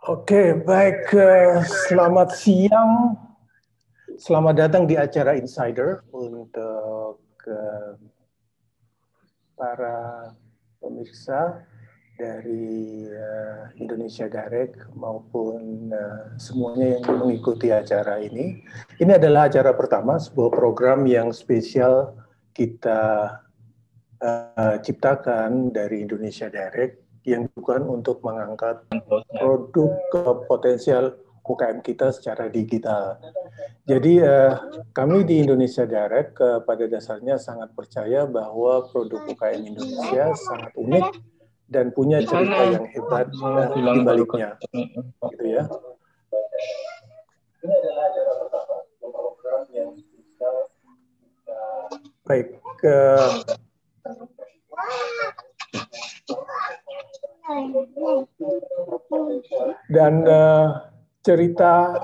Oke, baik. Selamat siang. Selamat datang di acara Insider untuk para pemirsa dari Indonesia Direct maupun semuanya yang mengikuti acara ini. Ini adalah acara pertama, sebuah program yang spesial kita ciptakan dari Indonesia Direct yang bukan untuk mengangkat produk potensial UKM kita secara digital. Jadi kami di Indonesia Direct pada dasarnya sangat percaya bahwa produk UKM Indonesia sangat unik dan punya cerita yang hebat di baliknya, gitu ya. Ini adalah acara pertama program yang bisa baik. Dan cerita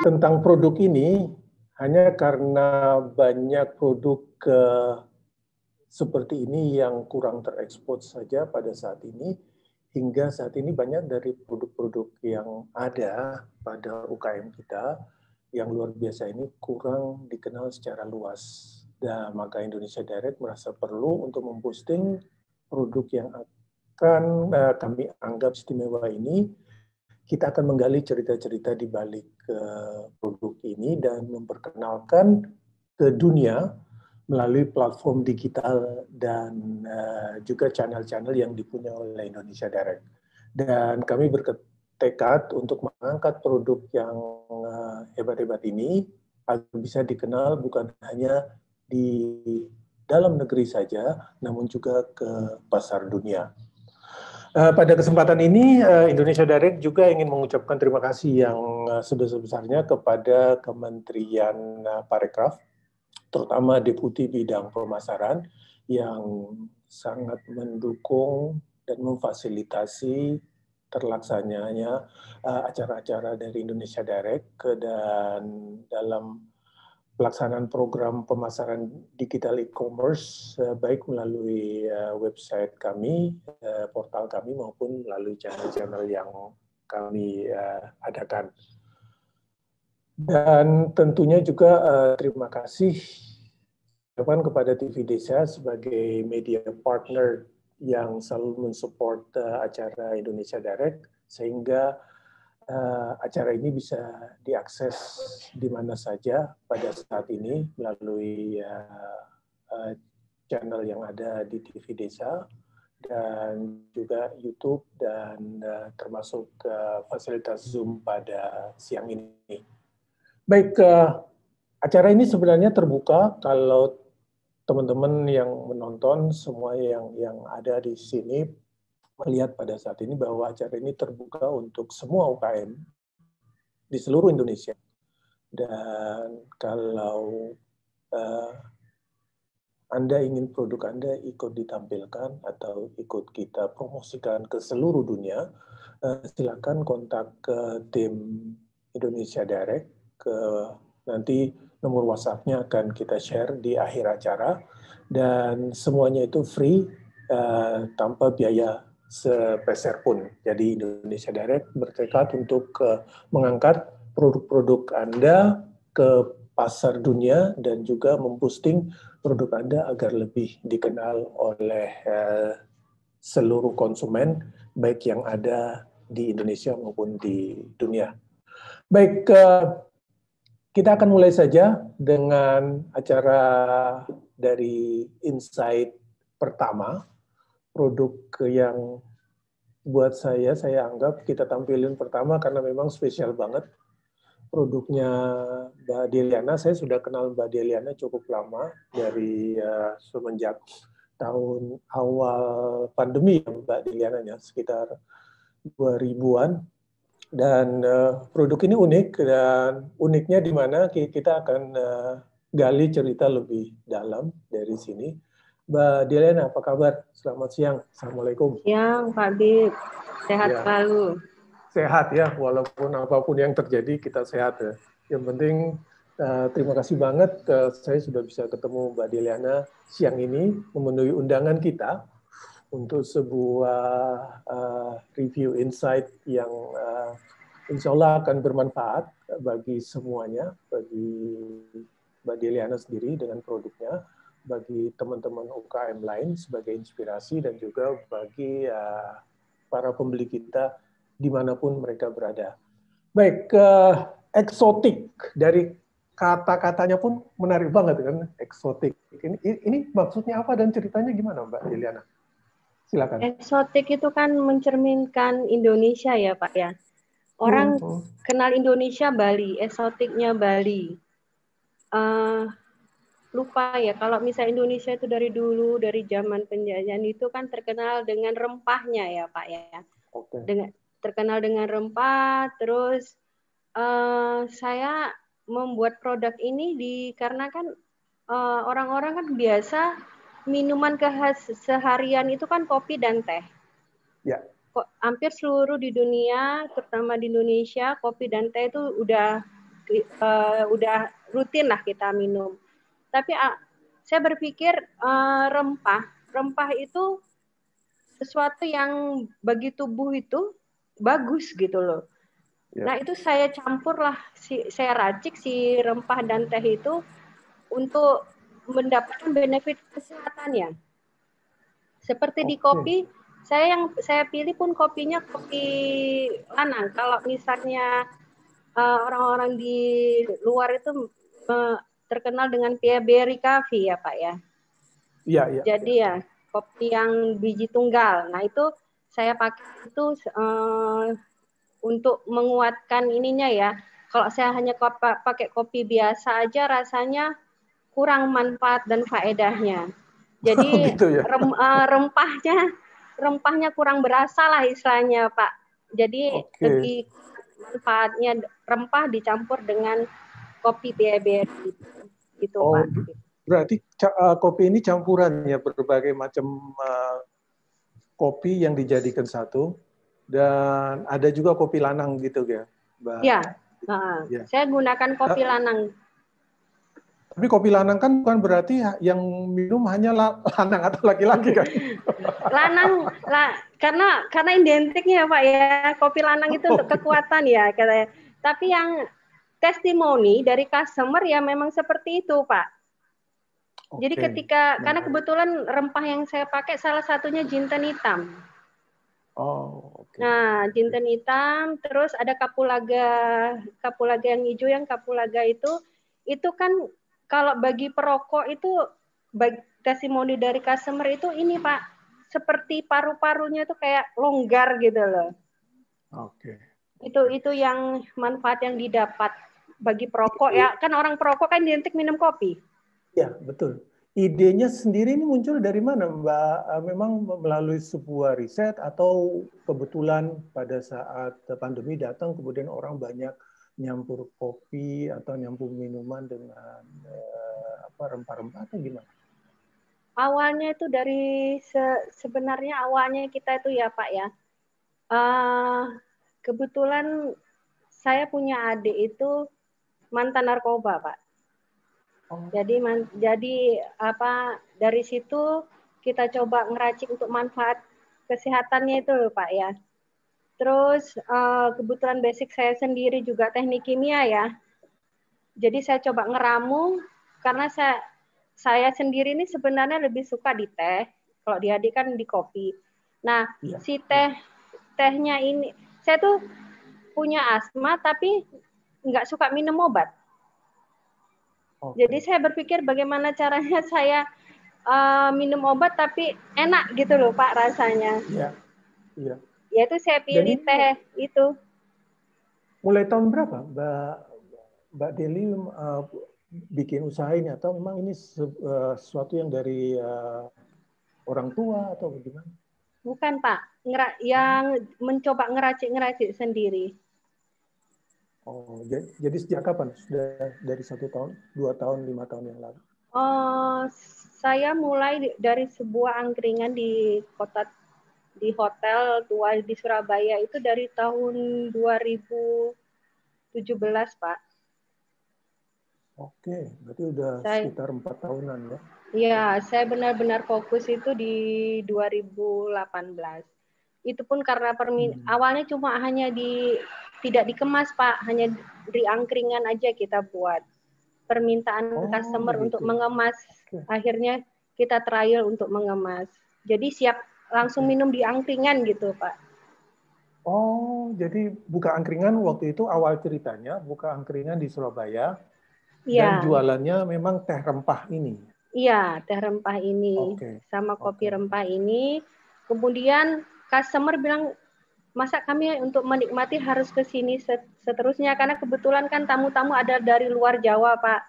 tentang produk ini hanya karena banyak produk seperti ini yang kurang terekspos saja pada saat ini, hingga saat ini banyak dari produk-produk yang ada pada UKM kita yang luar biasa ini kurang dikenal secara luas. Dan maka Indonesia Direct merasa perlu untuk memposting produk yang akan kami anggap istimewa ini. Kita akan menggali cerita-cerita di balik produk ini dan memperkenalkan ke dunia melalui platform digital dan juga channel-channel yang dipunyai oleh Indonesia Direct. Dan kami bertekad untuk mengangkat produk yang hebat-hebat ini agar bisa dikenal bukan hanya di dalam negeri saja, namun juga ke pasar dunia. Pada kesempatan ini, Indonesia Direct juga ingin mengucapkan terima kasih yang sebesar-besarnya kepada Kementerian Parekraf, terutama Deputi Bidang Pemasaran, yang sangat mendukung dan memfasilitasi terlaksananya acara-acara dari Indonesia Direct dan dalam pelaksanaan program pemasaran digital e-commerce baik melalui website kami, portal kami maupun melalui channel-channel yang kami adakan. Dan tentunya juga terima kasih kepada TV Desa sebagai media partner yang selalu mensupport acara Indonesia Direct sehingga acara ini bisa diakses di mana saja pada saat ini melalui channel yang ada di TV Desa dan juga YouTube dan termasuk fasilitas Zoom pada siang ini. Baik, acara ini sebenarnya terbuka kalau teman-teman yang menonton semua yang ada di sini melihat pada saat ini bahwa acara ini terbuka untuk semua UKM di seluruh Indonesia. Dan kalau Anda ingin produk Anda ikut ditampilkan atau ikut kita promosikan ke seluruh dunia, silakan kontak ke tim Indonesia Direct. Nanti nomor WhatsApp-nya akan kita share di akhir acara. Dan semuanya itu free, tanpa biaya sepeser pun. Jadi Indonesia Direct bertekad untuk mengangkat produk-produk Anda ke pasar dunia dan juga memposting produk Anda agar lebih dikenal oleh seluruh konsumen, baik yang ada di Indonesia maupun di dunia. Baik, kita akan mulai saja dengan acara dari Insight pertama. Produk yang buat saya anggap kita tampilin pertama karena memang spesial banget. Produknya Mbak Deliana, saya sudah kenal Mbak Deliana cukup lama dari semenjak tahun awal pandemi ya Mbak Deliana ya, sekitar 2000-an. Dan produk ini unik dan uniknya di mana kita akan gali cerita lebih dalam dari sini. Mbak Deliana, apa kabar? Selamat siang. Assalamualaikum. Siang, Pak Bib. Sehat ya. Selalu. Sehat ya, walaupun apapun yang terjadi kita sehat ya. Yang penting terima kasih banget saya sudah bisa ketemu Mbak Deliana siang ini memenuhi undangan kita untuk sebuah review insight yang insya Allah akan bermanfaat bagi semuanya, bagi Mbak Deliana sendiri dengan produknya, bagi teman-teman UKM lain sebagai inspirasi, dan juga bagi para pembeli kita dimanapun mereka berada. Baik, eksotik dari kata-katanya pun menarik banget kan, eksotik. Ini maksudnya apa dan ceritanya gimana, Mbak Deliana? Silakan. Eksotik itu kan mencerminkan Indonesia ya Pak ya. Orang kenal Indonesia Bali, eksotiknya Bali. Lupa ya, kalau misalnya Indonesia itu dari dulu, dari zaman penjajahan itu kan terkenal dengan rempahnya ya Pak ya. Terkenal dengan rempah, terus saya membuat produk ini dikarenakan orang-orang kan biasa minuman seharian itu kan kopi dan teh. Ya. Hampir seluruh di dunia, terutama di Indonesia, kopi dan teh itu udah rutin lah kita minum. Tapi saya berpikir rempah itu sesuatu yang bagi tubuh itu bagus gitu loh. Ya. Nah itu saya campur lah, saya racik si rempah dan teh itu untuk mendapatkan benefit kesehatannya. Seperti di kopi, saya pilih pun kopinya kopi lanang. Kalau misalnya orang-orang di luar itu terkenal dengan berry coffee ya Pak ya. Iya, iya. Jadi ya kopi yang biji tunggal. Nah itu saya pakai itu untuk menguatkan ininya ya. Kalau saya hanya pakai kopi biasa aja rasanya kurang manfaat dan faedahnya. Jadi gitu ya? rempahnya kurang berasa lah istilahnya Pak. Jadi lebih manfaatnya rempah dicampur dengan kopi berry gitu Pak. Berarti kopi ini campuran ya, berbagai macam kopi yang dijadikan satu, dan ada juga kopi lanang gitu ya, Mbak? Ya, saya gunakan kopi lanang. Tapi kopi lanang kan bukan berarti yang minum hanya lanang atau laki-laki kan? Lanang, karena identiknya Pak ya, kopi lanang itu untuk kekuatan ya katanya. Tapi yang testimoni dari customer ya memang seperti itu Pak. Jadi karena kebetulan rempah yang saya pakai salah satunya jinten hitam. Nah, jinten hitam, terus ada kapulaga yang hijau, yang kapulaga itu kan kalau bagi perokok itu testimoni dari customer itu ini Pak, seperti paru-parunya itu kayak longgar gitu loh. Itu yang manfaat yang didapat bagi perokok ya, kan orang perokok kan identik minum kopi. Ya, betul. Idenya sendiri ini muncul dari mana, Mbak? Memang melalui sebuah riset atau kebetulan pada saat pandemi datang kemudian orang banyak nyampur kopi atau nyampur minuman dengan rempah-rempah atau gimana? Awalnya itu dari sebenarnya awalnya kita itu ya Pak ya. Kebetulan saya punya adik itu mantan narkoba Pak. Jadi dari situ kita coba ngeracik untuk manfaat kesehatannya itu Pak ya. Terus kebetulan basic saya sendiri juga teknik kimia ya. Jadi saya coba ngeramu karena saya sendiri ini sebenarnya lebih suka di teh. Kalau di adik kan di kopi. Nah, si tehnya ini saya tuh punya asma tapi nggak suka minum obat. Jadi saya berpikir bagaimana caranya saya minum obat tapi enak gitu loh Pak rasanya. Iya. Iya. Yaitu saya pilih teh itu. Mulai tahun berapa Mbak Deli bikin usaha ini, atau memang ini sesuatu yang dari orang tua atau bagaimana? Bukan Pak, yang mencoba ngeracik sendiri. Oh, jadi sejak kapan? Sudah dari 1 tahun, 2 tahun, 5 tahun yang lalu? Saya mulai dari sebuah angkringan di hotel tua di Surabaya itu dari tahun 2017 Pak. Oke, berarti udah Saya, sekitar 4 tahunan ya. ya, saya benar-benar fokus itu di 2018. Itu pun karena awalnya cuma hanya tidak dikemas Pak, hanya di angkringan aja kita buat. Permintaan customer untuk begitu. mengemas, akhirnya kita trial untuk mengemas. Jadi siap langsung minum di angkringan gitu Pak. Oh, jadi buka angkringan waktu itu awal ceritanya, buka angkringan di Surabaya, dan Iya, jualannya memang teh rempah ini. iya, teh rempah ini sama kopi rempah ini. Kemudian customer bilang, masa kami untuk menikmati harus ke sini seterusnya, karena kebetulan kan tamu-tamu ada dari luar Jawa Pak.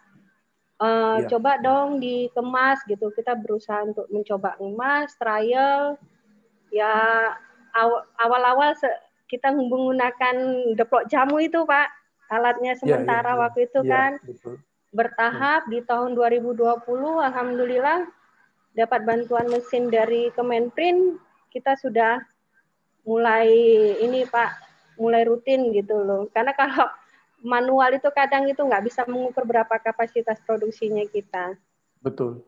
Coba dong dikemas gitu. Kita berusaha untuk mencoba emas, trial. Ya awal-awal kita menggunakan deplok jamu itu Pak, alatnya sementara waktu itu kan. Betul. Bertahap di tahun 2020 alhamdulillah dapat bantuan mesin dari Kemenprin, kita sudah mulai ini Pak, mulai rutin gitu loh. Karena kalau manual itu kadang itu nggak bisa mengukur berapa kapasitas produksinya kita. Betul.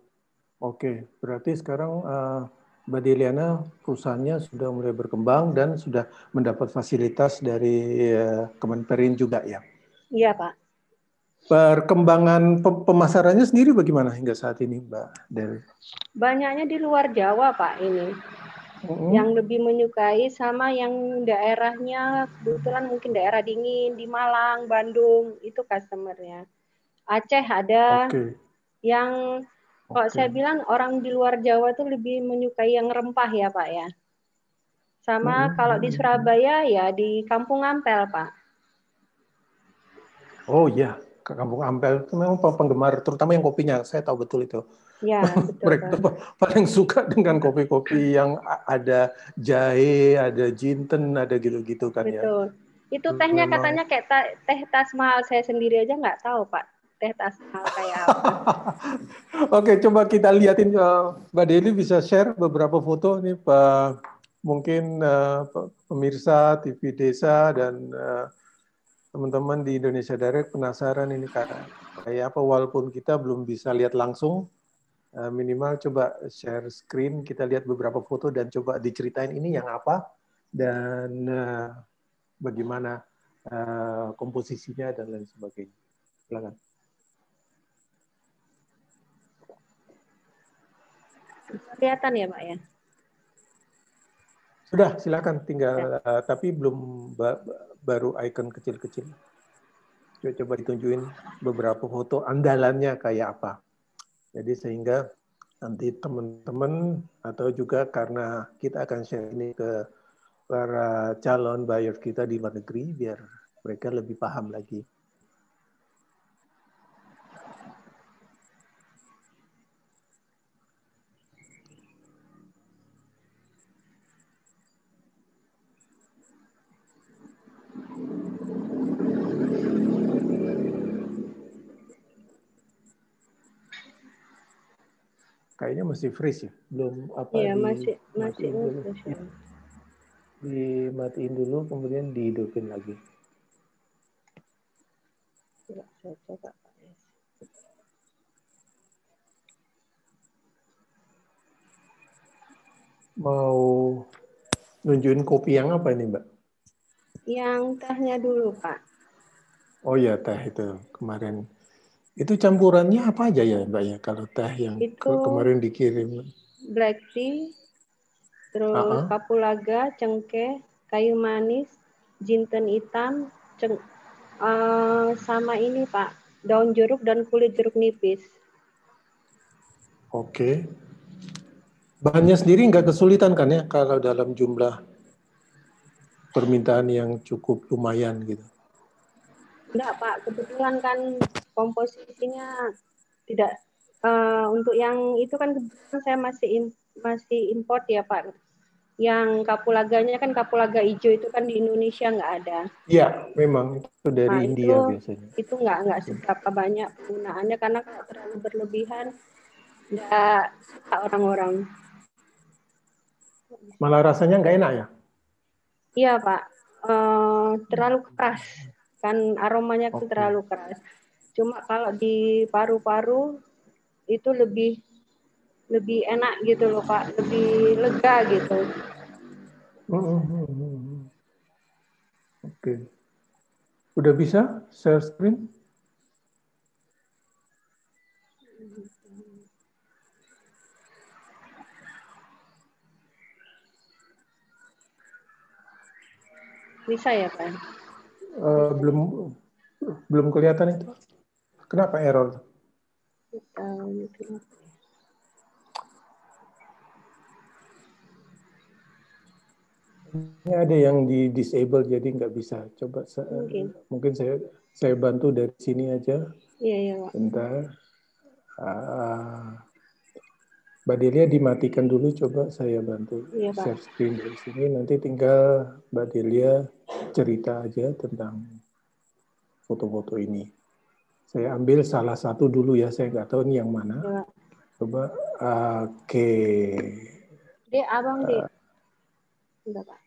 Oke, berarti sekarang Mbak Deliana perusahaannya sudah mulai berkembang dan sudah mendapat fasilitas dari Kemenperin juga ya? Iya Pak. Perkembangan pemasarannya sendiri bagaimana hingga saat ini Mbak Del? Banyaknya di luar Jawa Pak ini. Yang lebih menyukai sama yang daerahnya kebetulan mungkin daerah dingin di Malang, Bandung itu customernya. Aceh ada yang kalau saya bilang orang di luar Jawa tuh lebih menyukai yang rempah ya Pak ya. Sama kalau di Surabaya ya di Kampung Ampel Pak. Oh iya, ke Kampung Ampel itu memang penggemar, terutama yang kopinya. Saya tahu betul itu. Ya, betul. Mereka paling suka dengan kopi-kopi yang ada jahe, ada jinten, ada gitu-gitu kan ya. Betul. Itu tehnya katanya kayak teh tas mahal, saya sendiri aja nggak tahu Pak. Teh tas mahal kayak apa. Oke, coba kita lihatin. Mbak Deli bisa share beberapa foto nih, Pak. Mungkin pemirsa TV Desa dan teman-teman di Indonesia Direct penasaran ini kayak apa, walaupun kita belum bisa lihat langsung, minimal coba share screen, kita lihat beberapa foto dan coba diceritain ini yang apa dan bagaimana komposisinya dan lain sebagainya. Silakan. Kelihatan ya Pak ya? Sudah, silakan tinggal tapi belum baru icon kecil-kecil. Coba ditunjukin beberapa foto andalannya kayak apa. Jadi sehingga nanti teman-teman atau juga karena kita akan share ini ke para calon buyer kita di luar negeri biar mereka lebih paham lagi. Kayaknya masih freeze ya, belum apa Iya, masih dulu. Ya. Dimatiin dulu, kemudian dihidupin lagi. Coba saya coba. Mau nunjukin kopi yang apa ini, Mbak? Yang tehnya dulu, Pak. Oh ya, teh itu kemarin. Itu campurannya apa aja ya, Mbak ya? Kalau teh yang kemarin dikirim. Black tea, terus kapulaga, cengkeh, kayu manis, jinten hitam, sama ini Pak, daun jeruk dan kulit jeruk nipis. Oke. Bahannya sendiri nggak kesulitan kan ya kalau dalam jumlah permintaan yang cukup lumayan gitu? Enggak Pak, kebetulan kan komposisinya tidak untuk yang itu kan saya masih import ya Pak. Yang kapulaganya kan kapulaga hijau itu kan di Indonesia nggak ada. Iya, memang itu dari India biasanya. Itu nggak seberapa banyak penggunaannya karena kalau terlalu berlebihan nggak suka orang-orang. Malah rasanya nggak enak ya? Iya Pak, terlalu keras kan aromanya terlalu keras. Cuma kalau di paru-paru itu lebih enak gitu loh Pak, lebih lega gitu. Oke. Udah bisa share screen? Bisa ya Pak? Belum kelihatan itu. Kenapa error? Ini ada yang di disable jadi nggak bisa. Coba mungkin saya bantu dari sini aja. Iya iya Pak. Bentar. Mbak Delia dimatikan dulu, coba saya bantu share screen dari sini. Nanti tinggal Mbak Delia cerita aja tentang foto-foto ini. Saya ambil salah satu dulu ya, saya nggak tahu ini yang mana. Ya. Coba, oke. Dek, abang Dek. Enggak Pak.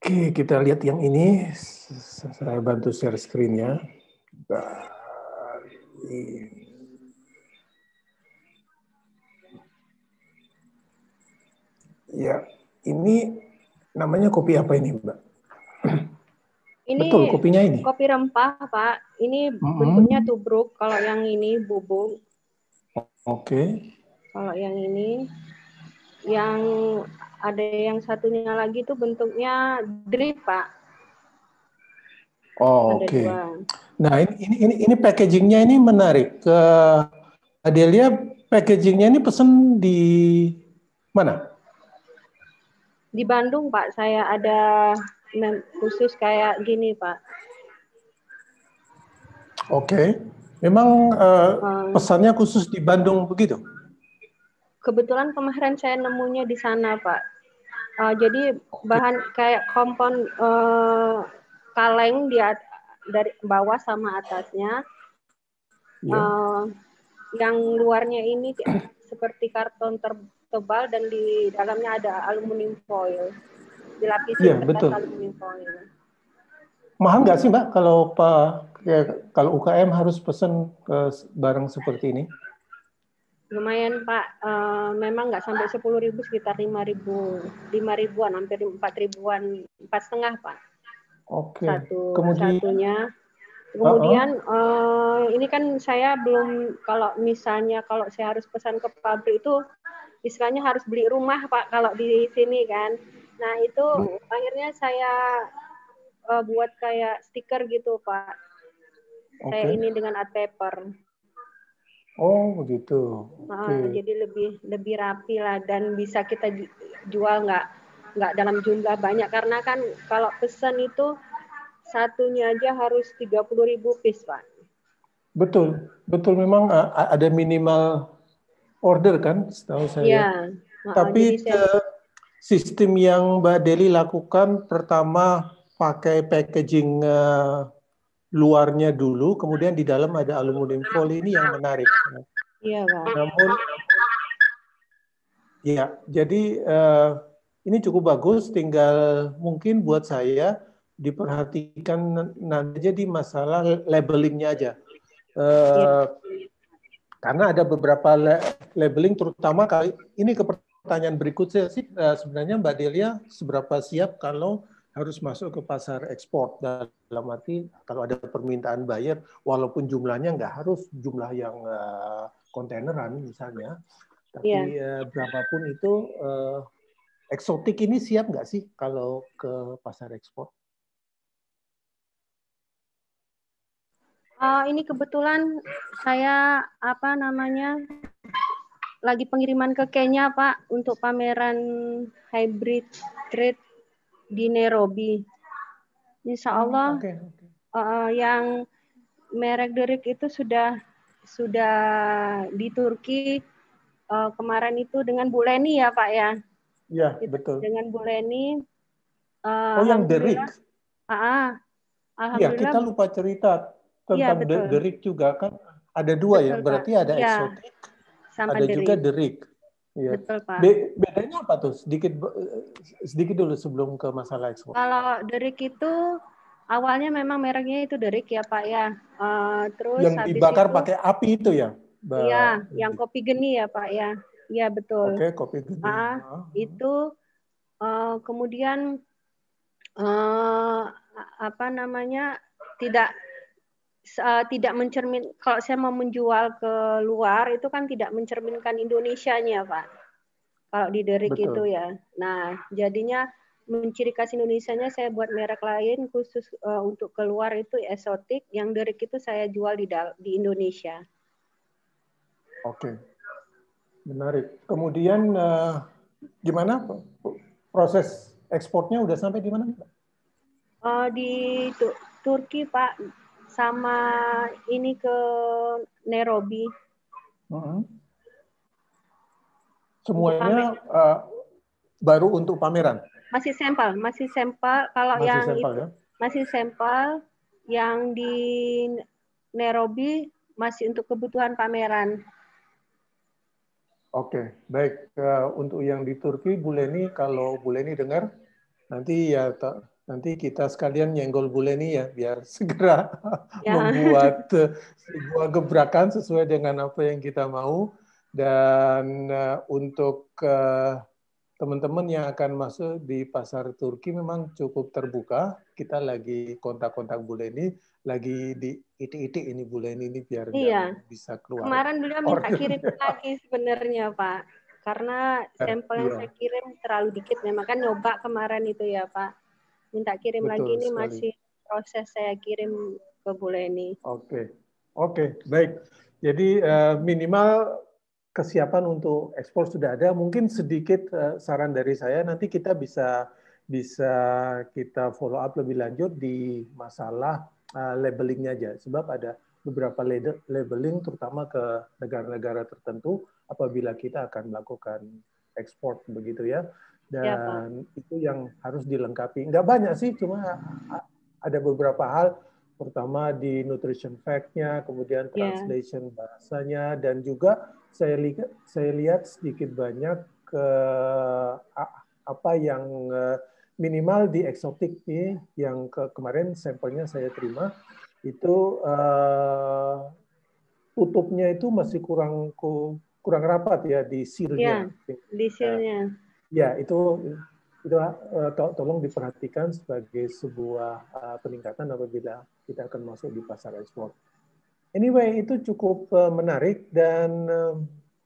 Oke, kita lihat yang ini. Saya bantu share screen-nya. Ya, ini namanya kopi apa ini, Mbak? Ini betul, kopinya ini. Kopi rempah, Pak. Ini bentuknya tubruk. Kalau yang ini bubuk. Oke. Kalau yang ini, yang ada yang satunya lagi itu bentuknya drip, Pak. Oh, oke. Nah, ini packagingnya ini menarik. Adelia, packagingnya ini pesen di mana? Di Bandung, Pak. Saya ada khusus kayak gini, Pak. Oke. Memang pesannya khusus di Bandung begitu? Kebetulan kemarin saya nemunya di sana, Pak. Jadi bahan kayak kompon kaleng dari bawah sama atasnya. Yang luarnya ini kayak karton tebal dan di dalamnya ada aluminium foil. Dilapisi kertas aluminium foil. Mahal nggak sih Mbak kalau UKM harus pesan barang seperti ini? Lumayan Pak, memang nggak sampai 10.000, sekitar 5.000-an, hampir 4.000-an, 4,5 Pak. Oke. Satunya. Kemudian ini kan saya belum, kalau saya harus pesan ke pabrik itu istilahnya harus beli rumah Pak kalau di sini kan. Nah itu akhirnya saya buat kayak stiker gitu Pak. Saya ini dengan art paper. Oh begitu. Jadi lebih rapi lah dan bisa kita jual nggak dalam jumlah banyak, karena kan kalau pesan itu satunya aja harus 30.000 piece Pak. Betul memang ada minimal order kan, setahu saya. Ya, tapi sistem yang Mbak Deli lakukan pertama pakai packaging luarnya dulu, kemudian di dalam ada aluminium foil, ini yang menarik. Iya, Pak. Namun, ya, jadi ini cukup bagus. Tinggal mungkin buat saya diperhatikan nanti jadi masalah labelingnya aja. Karena ada beberapa labeling, terutama kali ini ke pertanyaan berikutnya sih, sebenarnya Mbak Delia seberapa siap kalau harus masuk ke pasar ekspor, dalam arti kalau ada permintaan buyer, walaupun jumlahnya nggak harus jumlah yang kontaineran misalnya, tapi berapapun itu, eksotik ini siap nggak sih kalau ke pasar ekspor? Ini kebetulan saya lagi pengiriman ke Kenya Pak untuk pameran hybrid trade di Nairobi. Insya Allah yang merek Derek itu sudah di Turki kemarin itu dengan Bu Leni ya Pak ya. Iya betul. Dengan Bu Leni. Yang Derek. Alhamdulillah. Ya kita lupa cerita tentang Derek juga kan. Ada dua ya, berarti ada eksotik, ada juga Derek. Iya. Betul, Pak. Bedanya apa tuh? Sedikit dulu sebelum ke masalah ekspor. Kalau Derik itu awalnya memang mereknya itu Derik ya Pak ya. Terus Yang habis dibakar itu, pakai api itu ya? iya, yang kopi geni ya Pak ya. Iya betul. Oke, kopi geni. Itu kemudian apa namanya tidak mencermin, kalau saya mau menjual ke luar itu kan tidak mencerminkan Indonesianya Pak. Kalau di Derik itu Betul. ya. Nah, jadinya menciri khas Indonesianya saya buat merek lain khusus untuk keluar itu eksotik. Yang Derik itu saya jual di Indonesia. Oke, menarik. Kemudian gimana proses ekspornya udah sampai di mana? Di Turki Pak, sama ini ke Nairobi. Semuanya baru untuk pameran? Masih sampel. Kalau masih yang sampel, itu ya? masih sampel, yang di Nairobi masih untuk kebutuhan pameran. Oke, baik. Untuk yang di Turki, Bu Leni, kalau Bu Leni dengar, nanti nanti kita sekalian nyenggol Bu Leni ya, biar segera Ya. membuat sebuah gebrakan sesuai dengan apa yang kita mau. Dan untuk teman-teman yang akan masuk di pasar Turki memang cukup terbuka. Kita lagi kontak-kontak Bu Leni, lagi di itik-itik ini Bu Leni ini biar Iya. bisa keluar. Kemarin beliau minta kirim lagi sebenarnya Pak, karena sampel yang saya kirim terlalu dikit. Memang kan nyoba kemarin itu ya Pak. Minta kirim lagi, ini sekali. masih proses saya kirim ke Bu Leni. Oke, baik. Jadi minimal kesiapan untuk ekspor sudah ada. Mungkin sedikit saran dari saya, nanti kita bisa kita follow up lebih lanjut di masalah labelingnya aja. Sebab ada beberapa labeling terutama ke negara-negara tertentu apabila kita akan melakukan ekspor begitu ya. Dan itu yang harus dilengkapi. Nggak banyak sih, cuma ada beberapa hal, terutama di nutrition fact-nya, kemudian translation bahasanya, dan juga saya lihat sedikit banyak apa yang minimal di eksotik nih, yang kemarin sampelnya saya terima, itu tutupnya itu masih kurang rapat ya di seal-nya. Di seal-nya. Ya, itu tolong diperhatikan sebagai sebuah peningkatan apabila kita akan masuk di pasar ekspor. Anyway, itu cukup menarik dan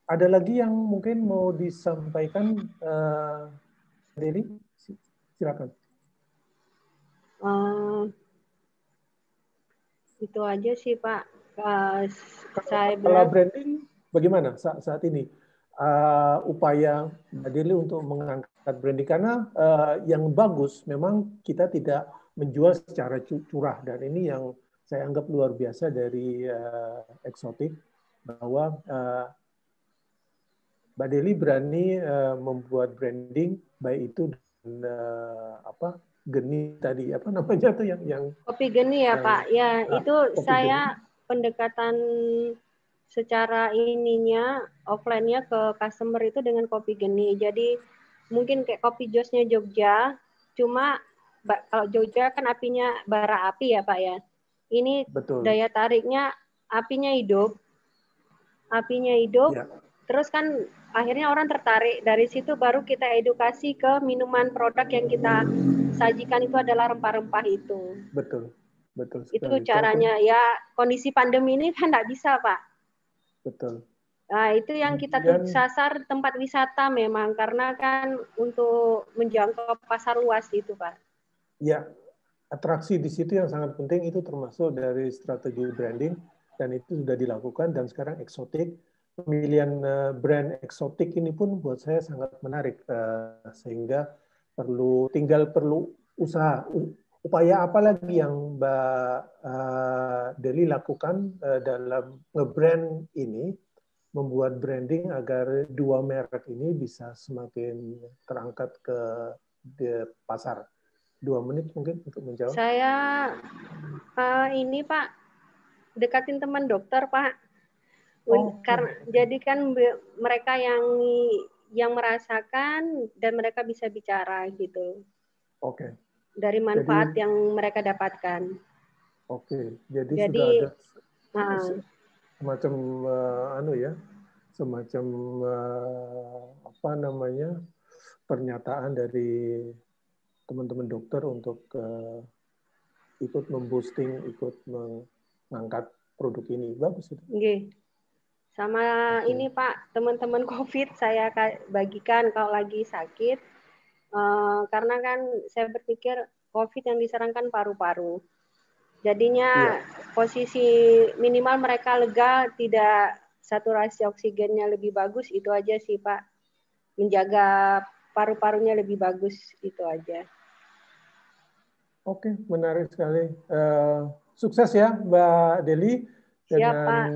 ada lagi yang mungkin mau disampaikan, Deli? Silakan. Itu aja sih Pak. Saya Kalau bilang. branding bagaimana saat ini? Upaya Mbak Deli untuk mengangkat branding, karena yang bagus memang kita tidak menjual secara curah, dan ini yang saya anggap luar biasa dari eksotik, bahwa Mbak Deli berani membuat branding, baik itu apa geni tadi, apa namanya tuh yang kopi geni ya Pak. Ya, itu saya geni. Pendekatan secara ininya offline-nya ke customer itu dengan kopi geni. Jadi mungkin kayak kopi josnya Jogja, cuma kalau Jogja kan apinya bara api ya Pak ya. Ini Betul. daya tariknya apinya hidup. Ya. Terus kan akhirnya orang tertarik, dari situ baru kita edukasi ke minuman produk yang kita sajikan itu adalah rempah-rempah itu. Betul sekali. Itu caranya. Ya kondisi pandemi ini kan nggak bisa Pak. Betul. Nah, itu yang kita sasar tempat wisata memang, karena kan untuk menjangkau pasar luas itu Pak. Ya, atraksi di situ yang sangat penting, itu termasuk dari strategi branding, dan itu sudah dilakukan. Dan sekarang eksotik, pemilihan brand eksotik ini pun buat saya sangat menarik, sehingga tinggal perlu usaha. Upaya apa lagi yang Mbak Deli lakukan dalam nge-brand ini, membuat branding agar dua merek ini bisa semakin terangkat ke pasar? 2 menit mungkin untuk menjawab. Saya ini Pak, dekatin teman dokter Pak. Karena jadi kan mereka yang yang merasakan dan mereka bisa bicara gitu. Oke. Dari manfaat yang mereka dapatkan. Oke. Jadi sudah ada semacam semacam apa namanya pernyataan dari teman-teman dokter untuk ikut memboosting, ikut mengangkat produk ini. Bagus itu. Oke. Sama ini Pak, teman-teman COVID saya bagikan kalau lagi sakit. Karena kan saya berpikir COVID yang diserang kan paru-paru. Jadinya posisi minimal mereka lega, tidak saturasi oksigennya lebih bagus, itu aja sih Pak. Menjaga paru-parunya lebih bagus, itu aja. Oke, menarik sekali. Sukses ya Mbak Deli dengan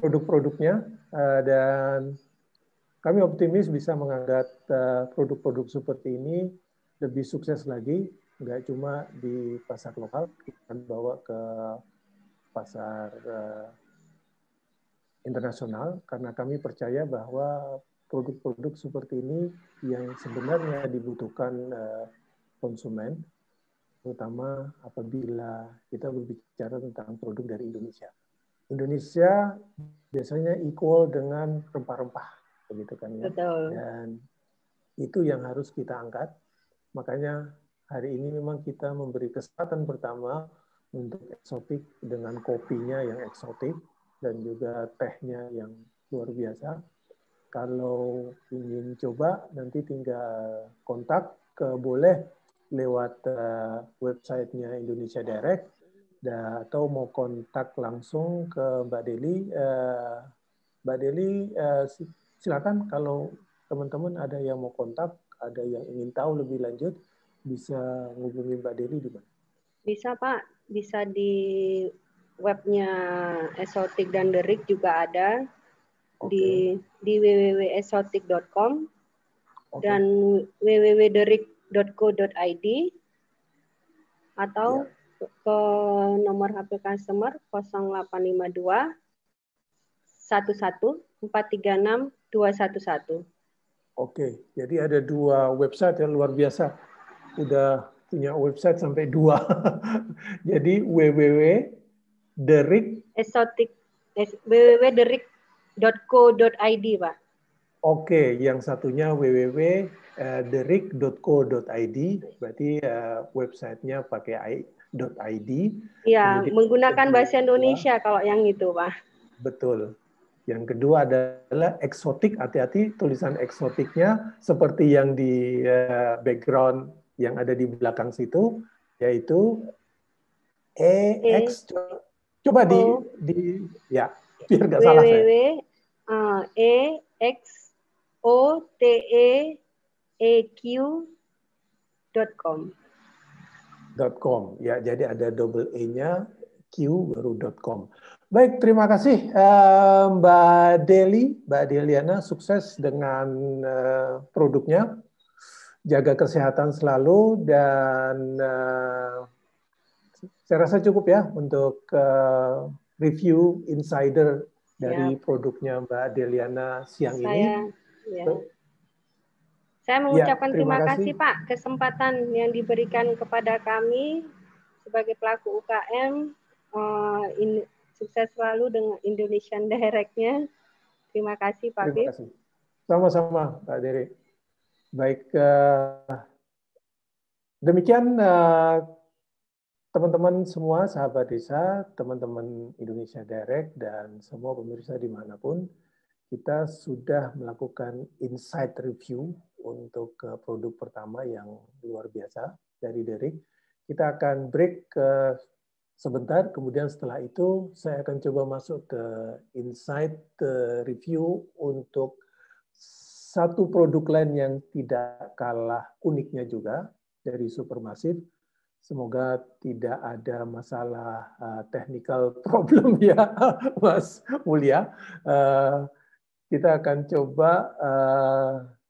produk-produknya, dan kami optimis bisa mengangkat produk-produk seperti ini lebih sukses lagi, nggak cuma di pasar lokal, kita bawa ke pasar internasional, karena kami percaya bahwa produk-produk seperti ini yang sebenarnya dibutuhkan konsumen, terutama apabila kita berbicara tentang produk dari Indonesia. Indonesia biasanya equal dengan rempah-rempah, begitu kan ya. Betul. Dan itu yang harus kita angkat. Makanya hari ini memang kita memberi kesempatan pertama untuk eksotik dengan kopinya yang eksotik dan juga tehnya yang luar biasa. Kalau ingin coba nanti tinggal kontak boleh lewat websitenya Indonesia Direct, atau mau kontak langsung ke Mbak Deli. Mbak Deli, silakan kalau teman-teman ada yang mau kontak, ada yang ingin tahu lebih lanjut, bisa menghubungi Mbak Deli di mana? Bisa Pak, bisa di webnya Esotik dan Derik juga ada, di www.esotik.com dan www.derik.co.id, atau ke nomor HP customer 0852 11 436 211. Oke, jadi ada 2 website yang luar biasa. Udah punya website sampai 2. Jadi www.derik.co.id, Pak. Oke, yang satunya www.derik.co.id, berarti websitenya pakai .id. Iya, menggunakan bahasa Indonesia kalau yang itu, Pak. Betul. Yang kedua adalah eksotik, hati-hati tulisan eksotiknya seperti yang di background yang ada di belakang situ, yaitu EX. Coba ya, biar nggak salah saya. www.exoteq.com. Ya, jadi ada double E-nya, Q baru .com. Baik, terima kasih Mbak Deli, Mbak Deliana, sukses dengan produknya. Jaga kesehatan selalu, dan saya rasa cukup ya untuk review insider dari produknya Mbak Deliana siang ini. Saya mengucapkan terima kasih Pak, kesempatan yang diberikan kepada kami sebagai pelaku UKM. Sukses selalu dengan Indonesian Direct-nya. Terima kasih Pak. Terima kasih. Sama-sama Pak Deri. Baik, demikian teman-teman semua, sahabat desa, teman-teman Indonesia Direct, dan semua pemirsa dimanapun, kita sudah melakukan insight review untuk produk pertama yang luar biasa dari Derik. Kita akan break sebentar, kemudian setelah itu saya akan coba masuk ke insight review untuk satu produk lain yang tidak kalah uniknya juga dari Supermassive. Semoga tidak ada masalah technical problem ya, Mas Mulia. Kita akan coba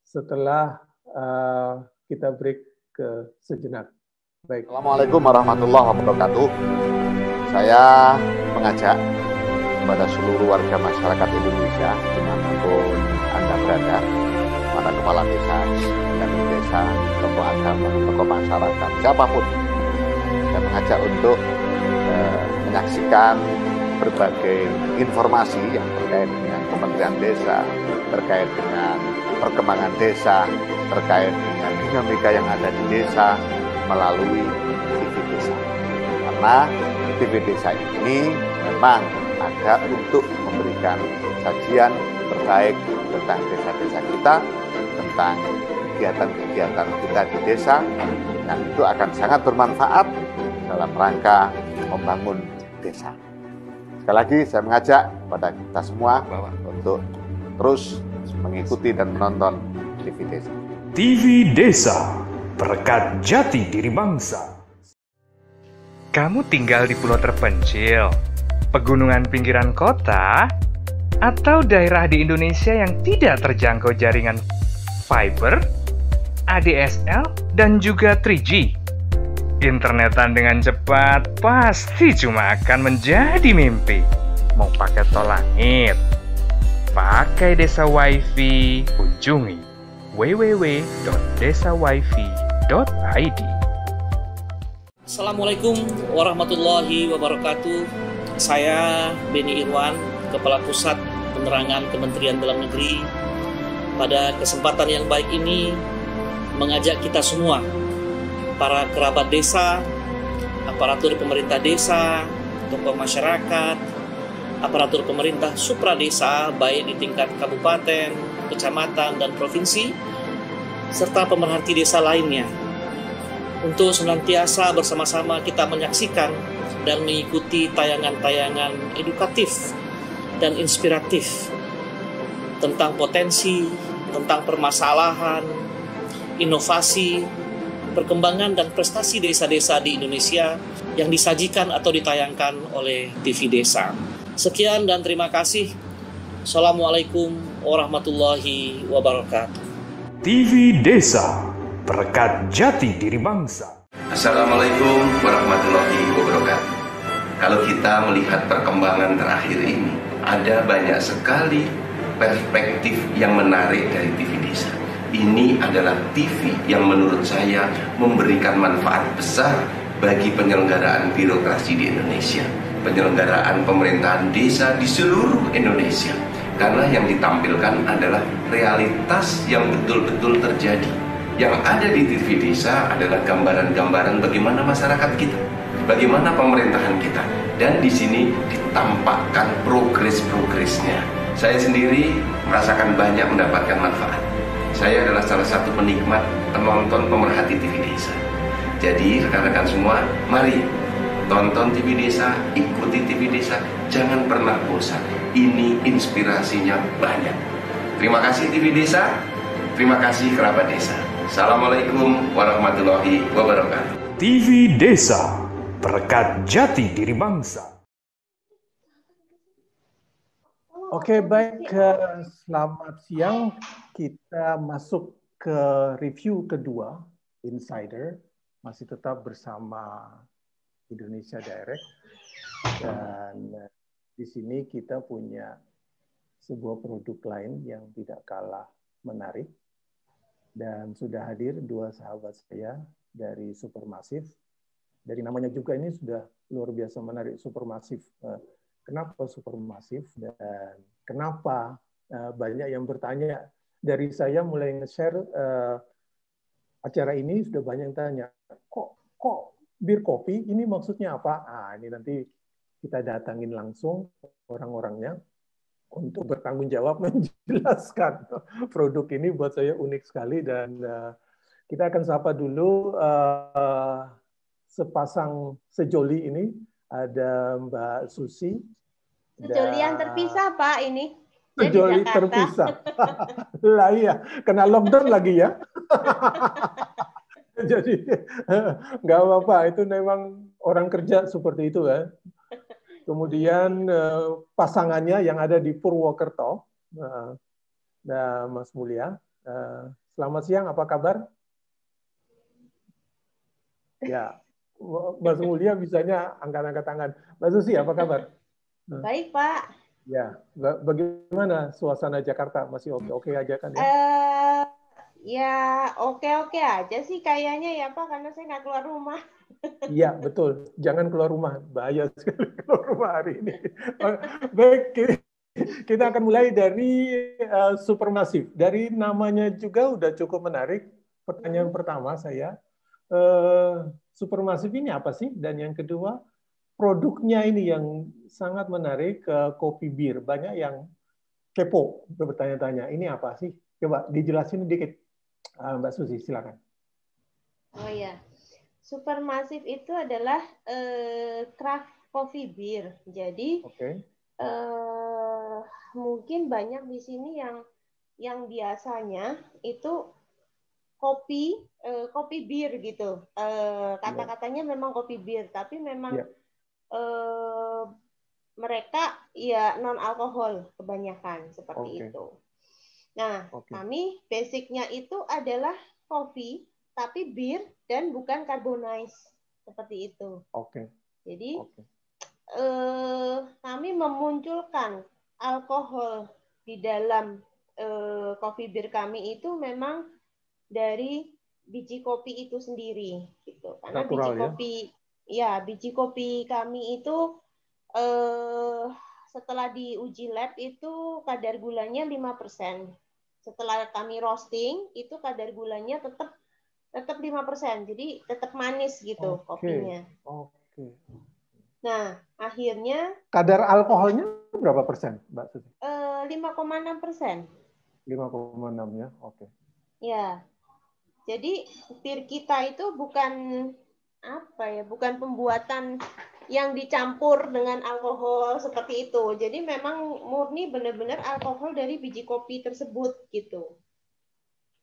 setelah kita break ke sejenak. Baik. Assalamualaikum warahmatullahi wabarakatuh. Saya mengajak kepada seluruh warga masyarakat Indonesia dimanapun Anda berada, para kepala desa, dan desa, tokoh agama, tokoh masyarakat, siapapun, saya mengajak untuk menyaksikan berbagai informasi yang terkait dengan Kementerian Desa, terkait dengan perkembangan desa, terkait dengan dinamika yang ada di desa melalui TV Desa. Karena TV Desa ini memang ada untuk memberikan sajian terkait tentang desa-desa kita, tentang kegiatan-kegiatan kita di desa, dan itu akan sangat bermanfaat dalam rangka membangun desa. Sekali lagi saya mengajak kepada kita semua untuk terus mengikuti dan menonton TV Desa. TV Desa, berkat jati diri bangsa. Kamu tinggal di pulau terpencil, pegunungan pinggiran kota, atau daerah di Indonesia yang tidak terjangkau jaringan fiber, ADSL, dan juga 3G. Internetan dengan cepat pasti cuma akan menjadi mimpi. Mau pakai tol langit, pakai Desa Wifi, kunjungi www.desawifi.id. Assalamualaikum warahmatullahi wabarakatuh. Saya Beni Irwan, Kepala Pusat Penerangan Kementerian Dalam Negeri. Pada kesempatan yang baik ini, mengajak kita semua, para kerabat desa, aparatur pemerintah desa, tokoh masyarakat, aparatur pemerintah supradesa, baik di tingkat kabupaten, kecamatan, dan provinsi, serta pemerhati desa lainnya, untuk senantiasa bersama-sama kita menyaksikan dan mengikuti tayangan-tayangan edukatif dan inspiratif tentang potensi, tentang permasalahan, inovasi, perkembangan dan prestasi desa-desa di Indonesia yang disajikan atau ditayangkan oleh TV Desa. Sekian dan terima kasih. Assalamualaikum warahmatullahi wabarakatuh. TV Desa, berkat jati diri bangsa. Assalamualaikum warahmatullahi wabarakatuh. Kalau kita melihat perkembangan terakhir ini, ada banyak sekali perspektif yang menarik dari TV Desa. Ini adalah TV yang menurut saya memberikan manfaat besar bagi penyelenggaraan birokrasi di Indonesia, penyelenggaraan pemerintahan desa di seluruh Indonesia. Karena yang ditampilkan adalah realitas yang betul-betul terjadi. Yang ada di TV Desa adalah gambaran-gambaran bagaimana masyarakat kita, bagaimana pemerintahan kita, dan di sini ditampakkan progres-progresnya. Saya sendiri merasakan banyak mendapatkan manfaat. Saya adalah salah satu penikmat, penonton, pemerhati TV Desa. Jadi rekan-rekan semua, mari tonton TV Desa, ikuti TV Desa, jangan pernah bosan. Ini inspirasinya banyak. Terima kasih TV Desa, terima kasih kerabat desa. Assalamualaikum warahmatullahi wabarakatuh. TV Desa, berkat jati diri bangsa. Oke, baik. Selamat siang. Kita masuk ke review kedua, Insider. Masih tetap bersama Indonesia Direct. Dan di sini kita punya sebuah produk lain yang tidak kalah menarik. Dan sudah hadir dua sahabat saya dari Supermassive. Dari namanya juga ini sudah luar biasa menarik, Supermassive. Kenapa Supermassive dan kenapa banyak yang bertanya. Dari saya mulai nge-share acara ini sudah banyak yang tanya, kok bir kopi ini maksudnya apa? Ini nanti kita datangin langsung orang-orangnya untuk bertanggung jawab menjelaskan produk ini. Buat saya unik sekali, dan kita akan sapa dulu sepasang sejoli ini. Ada Mbak Susi. Sejoli yang terpisah, Pak, ini. Sejoli terpisah. Lah iya, kena lockdown lagi ya. Jadi nggak apa-apa, itu memang orang kerja seperti itu kan. Kemudian pasangannya yang ada di Purwokerto, nah, Mas Mulia. Selamat siang, apa kabar? Ya, Mas Mulia bisanya angkat-angkat tangan. Mbak Susi, apa kabar? Baik, Pak. Ya, bagaimana suasana Jakarta? Masih oke-oke aja kan ya? Ya oke-oke aja sih kayaknya ya Pak, karena saya nggak keluar rumah. Iya, betul. Jangan keluar rumah. Bahaya sekali keluar rumah hari ini. Baik, kita akan mulai dari Supermassive. Dari namanya juga udah cukup menarik. Pertanyaan pertama saya, Supermassive ini apa sih? Dan yang kedua, produknya ini yang sangat menarik, kopi bir. Banyak yang kepo bertanya-tanya, ini apa sih? Coba dijelasin dikit, Mbak Susi, silakan. Oh ya, Supermassive itu adalah craft coffee beer. Jadi mungkin banyak di sini yang biasanya itu kopi bir gitu. Kata-katanya memang kopi bir, tapi memang mereka ya non alkohol kebanyakan seperti itu. Nah, kami basicnya itu adalah kopi tapi bir dan bukan carbonized seperti itu. Jadi kami memunculkan alkohol di dalam coffee beer kami itu memang dari biji kopi itu sendiri gitu. Karena natural, biji kopi kami itu setelah diuji lab itu kadar gulanya 5%. Setelah kami roasting itu kadar gulanya tetap 5%. Jadi tetap manis gitu kopinya. Nah, akhirnya kadar alkoholnya berapa persen, Mbak Susi? 5,6%. 5,6 ya, Ya, jadi bir kita itu bukan bukan pembuatan yang dicampur dengan alkohol seperti itu. Jadi memang murni benar-benar alkohol dari biji kopi tersebut gitu.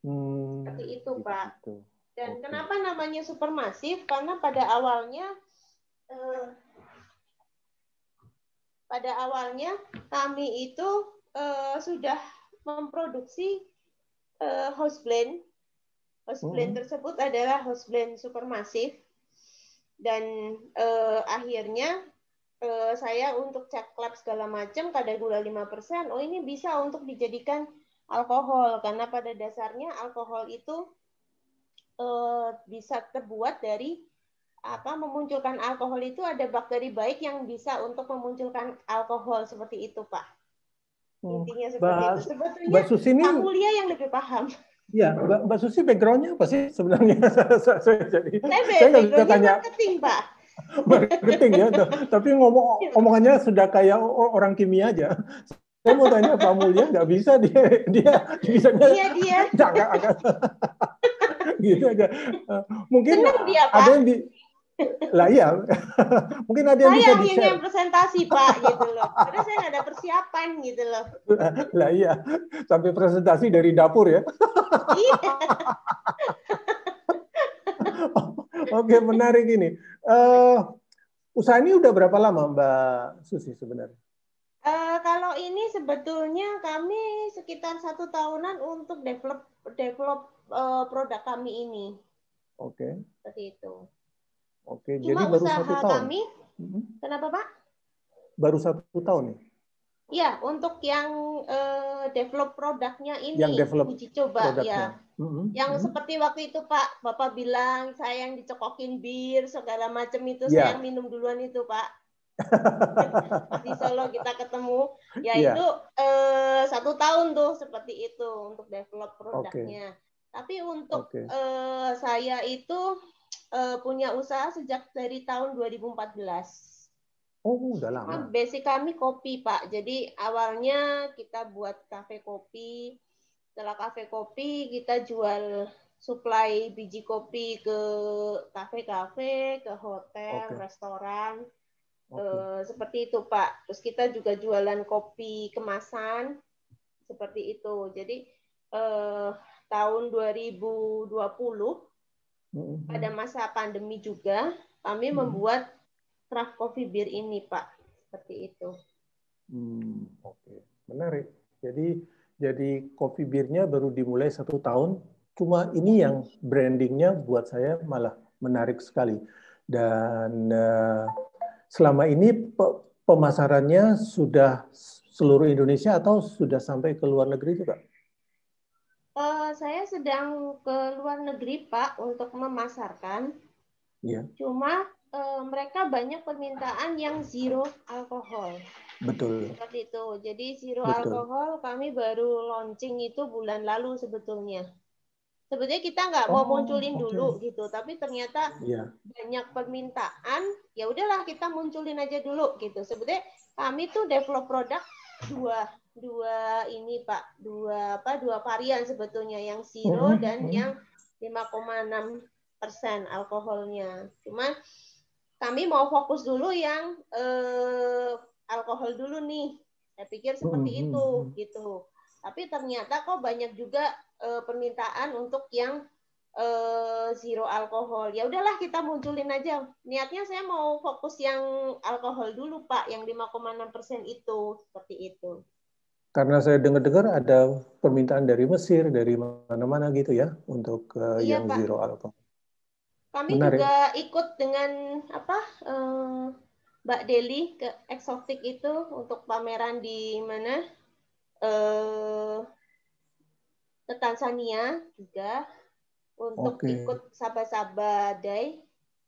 Seperti itu, Pak. Dan kenapa namanya Supermassive? Karena pada awalnya kami itu sudah memproduksi house blend. House blend tersebut adalah house blend Supermassive. Dan akhirnya saya untuk cek lab segala macam kadar gula 5%. Oh, ini bisa untuk dijadikan alkohol karena pada dasarnya alkohol itu bisa terbuat dari memunculkan alkohol itu ada bakteri baik yang bisa untuk memunculkan alkohol seperti itu, Pak. Intinya seperti itu. Sebetulnya Mbak Susi ini, Pak Mulia yang lebih paham. Ya, Mbak Susi background-nya apa sih sebenarnya? Saya background-nya marketing, Pak. Marketing ya, tapi omongannya sudah kayak orang kimia aja. Saya mau tanya Pak Mulia, nggak bisa dia bisa dia. Agak gitu aja. Mungkin dia, ada yang lah iya, mungkin ada yang bisa di-share. Saya yang presentasi Pak gitu loh, karena saya nggak ada persiapan gitu loh. Lah iya, sampai presentasi dari dapur ya. Iya. Oke, menarik ini. Usaha ini udah berapa lama Mbak Susi sebenarnya? Kalau ini sebetulnya kami sekitar 1 tahunan untuk develop produk kami ini. Seperti itu. Jadi baru 1 tahun. Kami, kenapa Pak? Baru 1 tahun nih. Ya, untuk yang develop produknya ini, uji coba ya. Yang seperti waktu itu Pak, Bapak bilang saya yang dicekokin bir segala macam itu, saya yang minum duluan itu Pak. Di Solo kita ketemu, itu 1 tahun tuh seperti itu untuk develop produknya. Tapi untuk saya itu punya usaha sejak dari tahun 2014. Oh, udah lama. Basic kami kopi, Pak. Jadi awalnya kita buat kafe kopi. Setelah kafe kopi, kita jual supply biji kopi ke kafe-kafe, ke hotel, restoran. Seperti itu, Pak. Terus kita juga jualan kopi kemasan. Seperti itu. Jadi tahun 2020 pada masa pandemi juga kami membuat craft coffee beer ini, Pak. Seperti itu. Menarik. Jadi coffee beer-nya baru dimulai 1 tahun. Cuma ini yang brandingnya buat saya malah menarik sekali. Dan selama ini pemasarannya sudah seluruh Indonesia atau sudah sampai ke luar negeri juga? Saya sedang ke luar negeri, Pak, untuk memasarkan. Iya. Cuma mereka banyak permintaan yang zero alkohol. Betul. Seperti itu. Jadi zero Betul. alkohol kami baru launching itu bulan lalu sebetulnya. Sebetulnya kita nggak mau munculin dulu gitu, tapi ternyata banyak permintaan, ya udahlah kita munculin aja dulu gitu. Sebetulnya kami tuh develop produk dua ini Pak, dua varian sebetulnya, yang zero dan yang 5,6% alkoholnya. Cuma kami mau fokus dulu yang alkohol dulu nih. Saya pikir seperti itu gitu. Tapi ternyata kok banyak juga permintaan untuk yang zero alkohol. Ya udahlah kita munculin aja. Niatnya saya mau fokus yang alkohol dulu Pak, yang 5,6% itu, seperti itu. Karena saya dengar-dengar ada permintaan dari Mesir, dari mana-mana gitu ya, untuk Iya, yang Pak. zero alkohol. Kami Menarik. juga ikut dengan Mbak Deli ke Eksotik itu untuk pameran di mana? Ke Tanzania juga untuk ikut Sabah Day.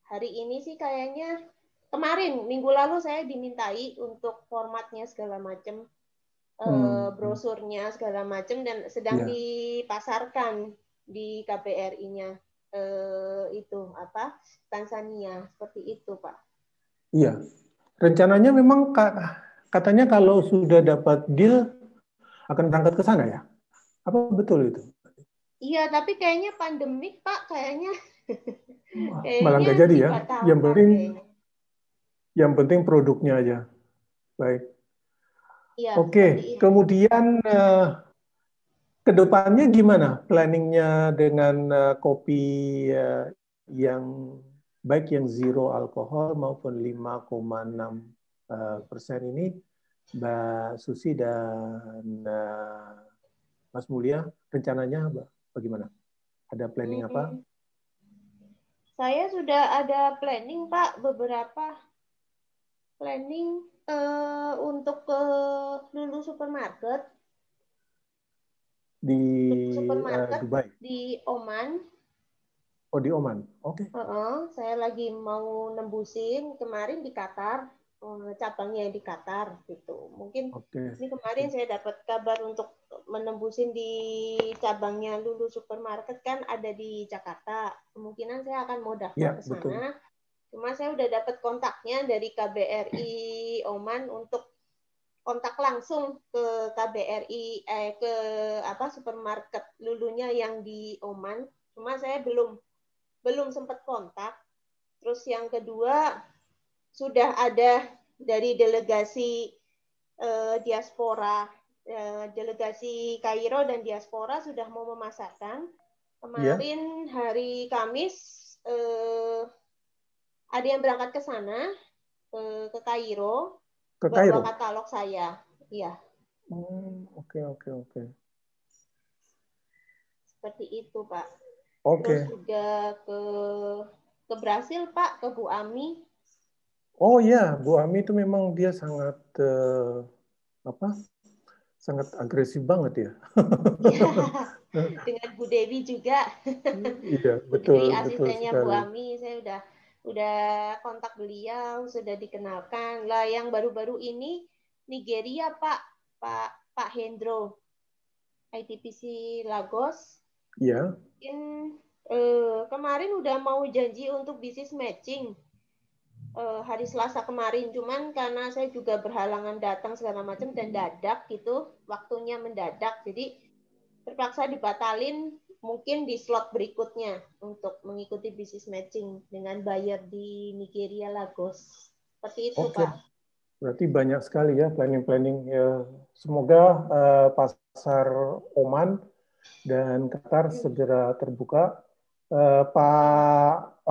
Hari ini sih kayaknya kemarin minggu lalu saya dimintai untuk formatnya segala macam, brosurnya segala macam, dan sedang dipasarkan di KBRI-nya itu apa Tanzania, seperti itu Pak. Iya, rencananya memang katanya kalau sudah dapat deal akan berangkat ke sana ya? Apa betul itu? Iya, tapi kayaknya pandemik Pak, kayaknya malah nggak jadi ya. Yang penting produknya aja. Baik. Ya, Oke, kemudian kedepannya gimana planningnya dengan kopi yang baik yang zero alkohol maupun 5,6% ini, Mbak Susi dan Mas Mulia, rencananya bagaimana? Ada planning apa? Saya sudah ada planning Pak, beberapa planning untuk ke Lulu Supermarket. Di supermarket Dubai? Di Oman. Oh, di Oman. Oke. Saya lagi mau nembusin kemarin di Qatar, cabangnya di Qatar gitu. Mungkin ini kemarin saya dapat kabar untuk menembusin di cabangnya Lulu Supermarket, kan ada di Jakarta. Kemungkinan saya akan mau daftar ke sana. Cuma saya udah dapat kontaknya dari KBRI Oman untuk kontak langsung ke KBRI ke supermarket Lulunya yang di Oman. Cuma saya belum sempat kontak. Terus yang kedua, sudah ada dari delegasi diaspora, delegasi Kairo dan diaspora sudah mau memasarkan. Kemarin hari Kamis ada yang berangkat ke sana, ke Kairo, bawa katalog saya. Iya. Oke. Seperti itu, Pak. Oke. Terus juga ke Brasil, Pak, ke Bu Ami. Oh iya, Bu Ami itu memang dia sangat sangat agresif banget ya. Dengan Bu Dewi juga. Iya, Bu betul, Dewi betul asistennya sekali. Bu Ami, saya udah kontak beliau, sudah dikenalkan. Lah yang baru-baru ini Nigeria, Pak Hendro, ITPC Lagos. Iya. Kemarin udah mau janji untuk bisnis matching hari Selasa kemarin, cuman karena saya juga berhalangan datang segala macam dan dadak gitu, waktunya mendadak, jadi terpaksa dibatalin mungkin di slot berikutnya untuk mengikuti bisnis matching dengan buyer di Nigeria Lagos. Seperti itu, Pak. Berarti banyak sekali ya planning-planning. Ya, semoga pasar Oman dan Qatar segera terbuka. Pak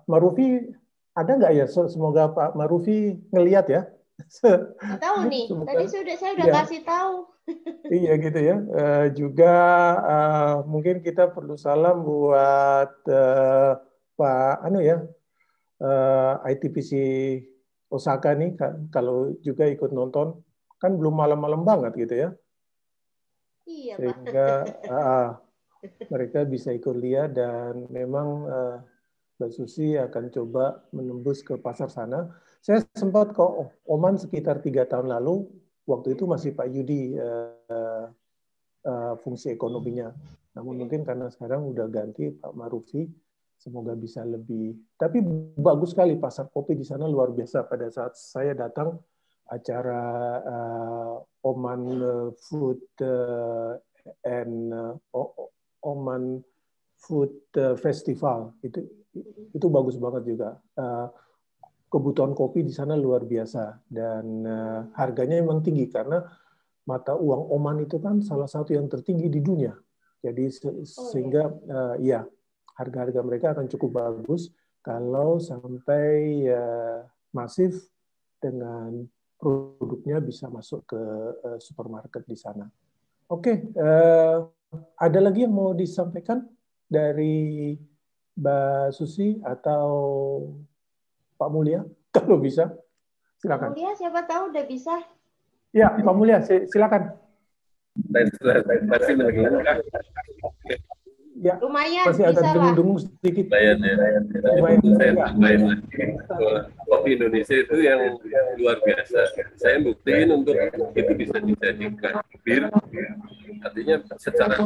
Marufi ada nggak ya? Semoga Pak Marufi ngelihat ya. Nggak tahu nih. Tadi saya udah kasih tahu. Iya gitu ya. Juga mungkin kita perlu salam buat Pak ITPC Osaka nih, kalau juga ikut nonton. kan belum malam-malam banget gitu ya. Iya, Pak. Sehingga mereka bisa ikut lihat dan memang Mbak Susi akan coba menembus ke pasar sana. Saya sempat ke Oman sekitar 3 tahun lalu, waktu itu masih Pak Yudi fungsi ekonominya. Namun mungkin karena sekarang udah ganti Pak Marufi, semoga bisa lebih. Tapi bagus sekali pasar kopi di sana, luar biasa. Pada saat saya datang acara Oman Food and Oman Food Festival itu bagus banget juga. Kebutuhan kopi di sana luar biasa dan harganya memang tinggi karena mata uang Oman itu kan salah satu yang tertinggi di dunia. Jadi sehingga ya harga-harga mereka akan cukup bagus kalau sampai masif dengan produknya bisa masuk ke supermarket di sana. Oke, ada lagi yang mau disampaikan dari Mbak Susi atau Pak Mulia? Kalau bisa, silakan. Pak Mulia, siapa tahu udah bisa. Ya, Pak Mulia, silakan. Masih mendengar. Ya, lumayan masih ada bisa dengung-dengung sedikit. Lumayan ya. Lumayan. Saya tambahin lagi. Kopi Indonesia itu yang luar biasa. Saya buktiin untuk itu bisa dijadikan bir. Artinya secara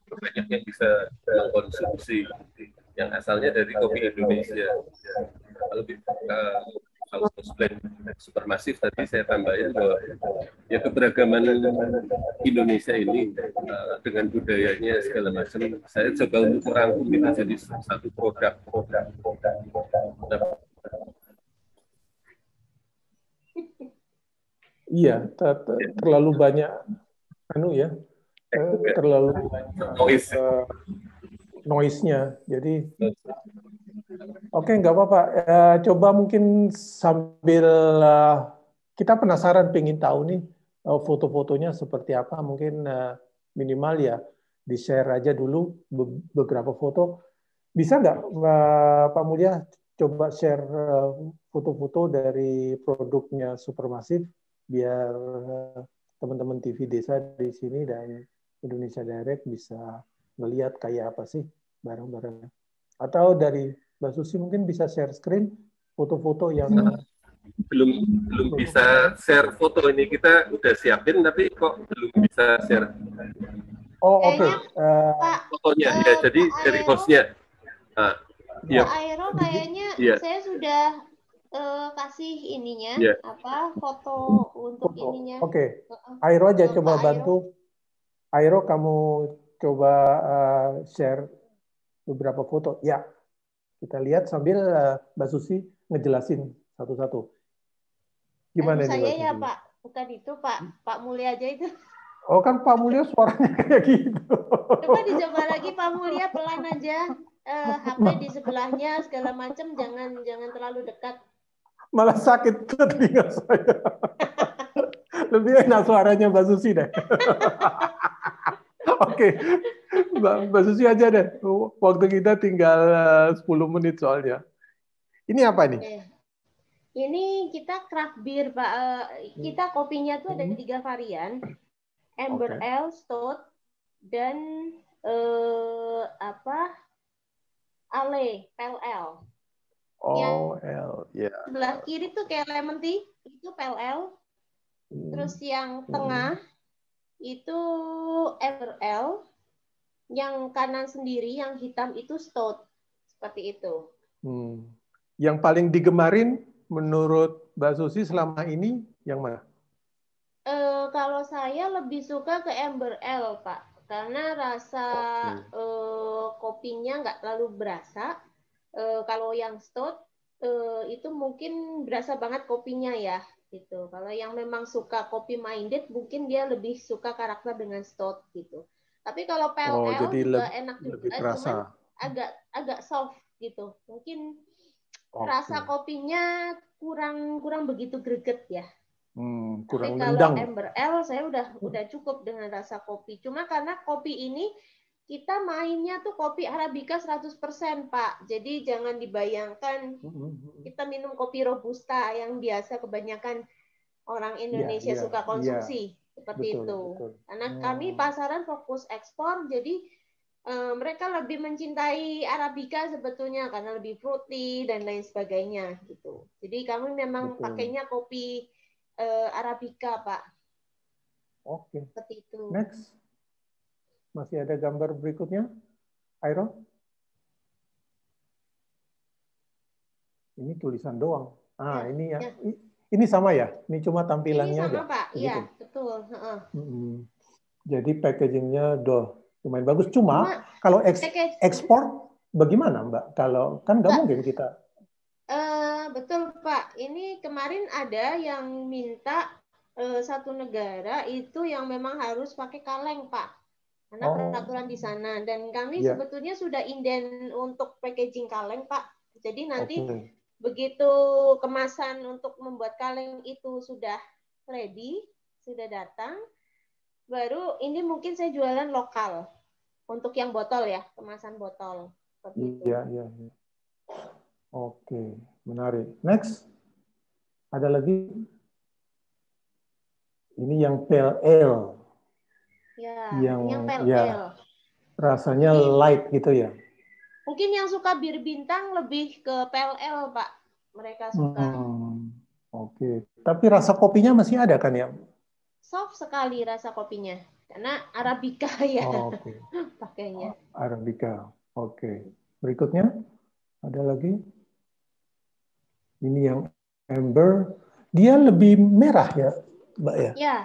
banyak yang bisa mengkonsumsi yang asalnya dari kopi Indonesia. Kalau blend supermasif tadi saya tambahin bahwa ya keberagaman Indonesia ini dengan budayanya segala macam saya coba untuk merangkum itu jadi satu produk. Iya, terlalu banyak terlalu noise-nya. Jadi oke, nggak apa-apa. Coba mungkin sambil kita penasaran, pengen tahu nih foto-fotonya seperti apa. Mungkin minimal ya di-share aja dulu beberapa foto. Bisa nggak Pak Mulia coba share foto-foto dari produknya Supermasif biar teman-teman TV Desa di sini dan Indonesia Direct bisa melihat kayak apa sih barang-barangnya. Atau dari Mbak Susi mungkin bisa share screen foto-foto yang belum bisa share foto ini, kita udah siapin tapi kok belum bisa share. Oh oke. Fotonya ya, jadi dari hostnya. Ya. Pak Aero kayaknya saya sudah kasih ininya foto untuk ininya. Oke. Aero aja coba bantu. Aero kamu coba share beberapa foto. Ya. Kita lihat sambil Mbak Susi ngejelasin satu-satu. Gimana nih, saya ya Pak, bukan itu Pak Mulia aja itu. Oh kan Pak Mulia suaranya kayak gitu. Coba dicoba lagi Pak Mulia, pelan aja. HP di sebelahnya segala macam, jangan terlalu dekat. Malah sakit telinga saya. Lebih enak suaranya Mbak Susi deh. Oke. Mbak Susi aja deh. Waktu kita tinggal 10 menit soalnya. Ini apa nih? Ini kita craft beer, Pak. Kita kopinya tuh ada 3 varian. Amber Ale, Stout, dan Ale, Pale Ale. Oh, Ale, ya. Sebelah kiri tuh kayak lemon tea, itu Pale Ale. Terus yang tengah itu Amber Ale. Yang kanan sendiri, yang hitam itu Stout. Seperti itu. Yang paling digemarin menurut Mbak Susi selama ini yang mana? Kalau saya lebih suka ke Amber Ale, Pak. Karena rasa kopinya nggak terlalu berasa. Kalau yang Stout, itu mungkin berasa banget kopinya ya. Gitu. Kalau yang memang suka kopi minded, mungkin dia lebih suka karakter dengan Stout gitu. Tapi kalau Pale Ale juga enak juga, cuman agak soft gitu. Mungkin rasa kopinya kurang begitu greget ya. Kurang tapi kalau nendang. Amber Ale saya udah cukup dengan rasa kopi. Cuma karena kopi ini kita mainnya tuh kopi Arabica 100%, Pak. Jadi jangan dibayangkan kita minum kopi Robusta yang biasa kebanyakan orang Indonesia suka konsumsi seperti betul, itu. betul. Karena kami pasaran fokus ekspor, jadi mereka lebih mencintai Arabica sebetulnya karena lebih fruity dan lain sebagainya gitu. Jadi kami memang pakainya kopi Arabica, Pak. Oke. Seperti itu. Next. Masih ada gambar berikutnya, Airo? Ini tulisan doang. Ini ya. Ini sama ya? Ini cuma tampilannya aja? Ini sama, Pak. Iya, betul. Jadi packagingnya lumayan bagus. Cuma kalau ekspor bagaimana, Mbak? Kalau kan nggak mungkin kita. Betul, Pak. Ini kemarin ada yang minta satu negara itu yang memang harus pakai kaleng, Pak. Karena peraturan di sana. Dan kami sebetulnya sudah inden untuk packaging kaleng, Pak. Jadi nanti begitu kemasan untuk membuat kaleng itu sudah ready, sudah datang, baru ini mungkin saya jualan lokal untuk yang botol ya, kemasan botol. Iya. Oke, menarik. Next, ada lagi. Ini yang pale ale. Yang pale ale. Rasanya light gitu ya. Mungkin yang suka bir bintang lebih ke pale ale, Pak. Mereka suka. Oke. Tapi rasa kopinya masih ada kan ya? Soft sekali rasa kopinya. Karena Arabica ya. Pakainya. Arabica. Oke. Berikutnya ada lagi. Ini yang amber. Dia lebih merah ya, Mbak ya? Ya,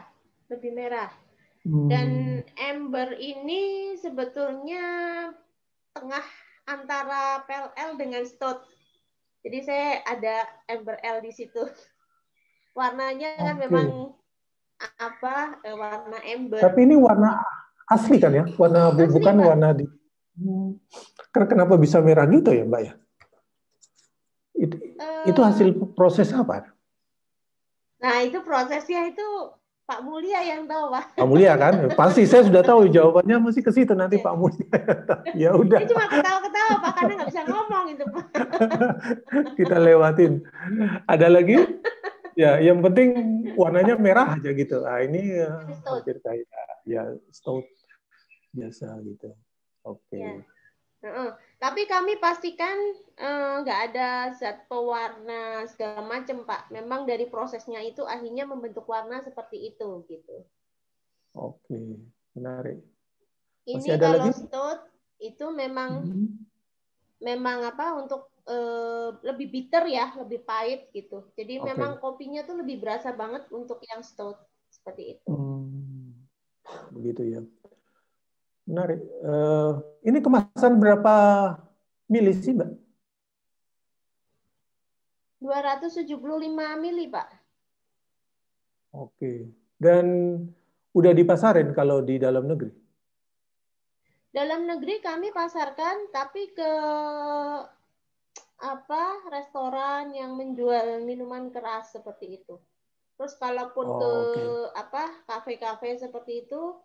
lebih merah. Dan amber ini sebetulnya tengah antara pale ale dengan stout. Jadi saya ada amber ale di situ. Warnanya kan memang warna amber. Tapi ini warna asli kan ya? Warna asli, bukan Pak. Warna di. Kenapa bisa merah gitu ya, Mbak ya? Itu hasil proses apa? Nah, itu prosesnya itu Pak Mulia yang tahu, Pak. Pak Mulia kan? Pasti saya sudah tahu jawabannya, mesti ke situ nanti Pak Mulia. Ya udah. Ini cuma ketawa-ketawa, Pak, karena nggak bisa ngomong itu, Pak. Kita lewatin. Ada lagi? Ya, yang penting warnanya merah aja gitu. Nah, ini hampir kayak stout biasa gitu. Oke. Tapi kami pastikan nggak ada zat pewarna segala macam, Pak. Memang dari prosesnya itu akhirnya membentuk warna seperti itu, gitu. Oke, menarik. Masih ini ada kalau lagi? Stout itu memang untuk lebih bitter ya, lebih pahit gitu. Jadi memang kopinya tuh lebih berasa banget untuk yang stout seperti itu. Begitu ya. Menarik. Ini kemasan berapa mili sih, Mbak? 275 mili, Pak. Oke. Dan udah dipasarin kalau di dalam negeri? Dalam negeri kami pasarkan, tapi ke restoran yang menjual minuman keras seperti itu. Terus kalaupun ke kafe-kafe seperti itu,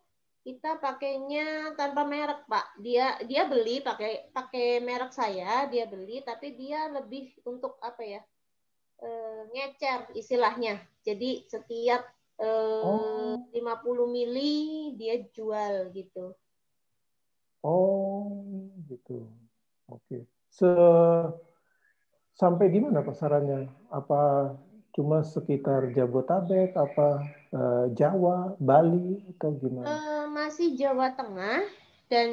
kita pakainya tanpa merek, Pak. Dia beli pakai merek saya, dia beli, tapi dia lebih untuk ngecer istilahnya. Jadi setiap 50 mili dia jual gitu. Oh, gitu. Oke. Sampai di mana pasarannya? Apa cuma sekitar Jabotabek, Jawa, Bali, atau gimana? Masih Jawa Tengah dan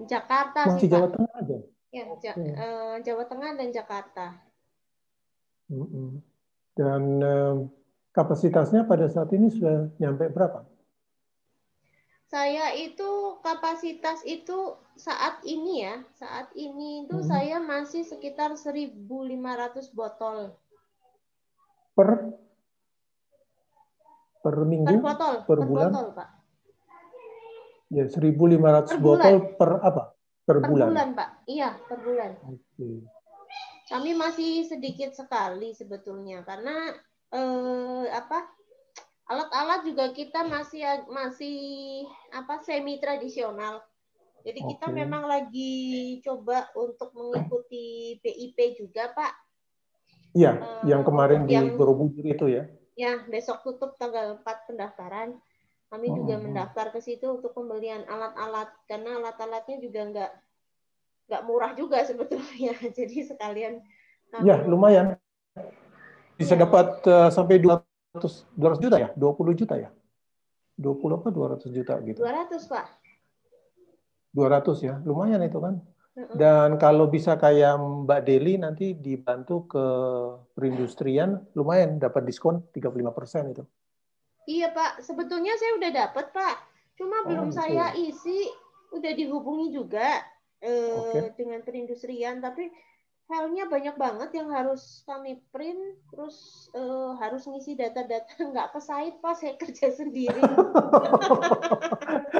Jakarta masih sih, Jawa Pak. Tengah aja? Ya, Jawa Tengah dan Jakarta. Dan kapasitasnya pada saat ini sudah nyampe berapa? Saya itu kapasitas itu saat ini itu saya masih sekitar 1.500 botol. Per minggu? Per bulan? Botol, Pak. Ya, 1.500 botol per apa? Per bulan? Per bulan, Pak. Iya, per bulan. Oke. Kami masih sedikit sekali sebetulnya karena alat-alat juga kita masih semi tradisional. Jadi kita memang lagi coba untuk mengikuti BIP juga, Pak. Iya, yang kemarin di Borobudur itu ya. Ya, besok tutup tanggal 4 pendaftaran. Kami juga mendaftar ke situ untuk pembelian alat-alat karena alat-alatnya juga nggak murah juga sebetulnya. Jadi sekalian Ya, lumayan. Bisa dapat sampai 200 juta ya? 20 juta ya? 20 apa 200 juta gitu? 200, Pak. 200 ya, lumayan itu kan. Dan kalau bisa kayak Mbak Deli nanti dibantu ke perindustrian, lumayan dapat diskon 35% itu. Iya, Pak. Sebetulnya saya udah dapat, Pak. Cuma belum saya isi. Udah dihubungi juga dengan perindustrian, tapi filenya banyak banget yang harus kami print, terus harus ngisi data-data. Nggak kesait, Pak. Saya kerja sendiri.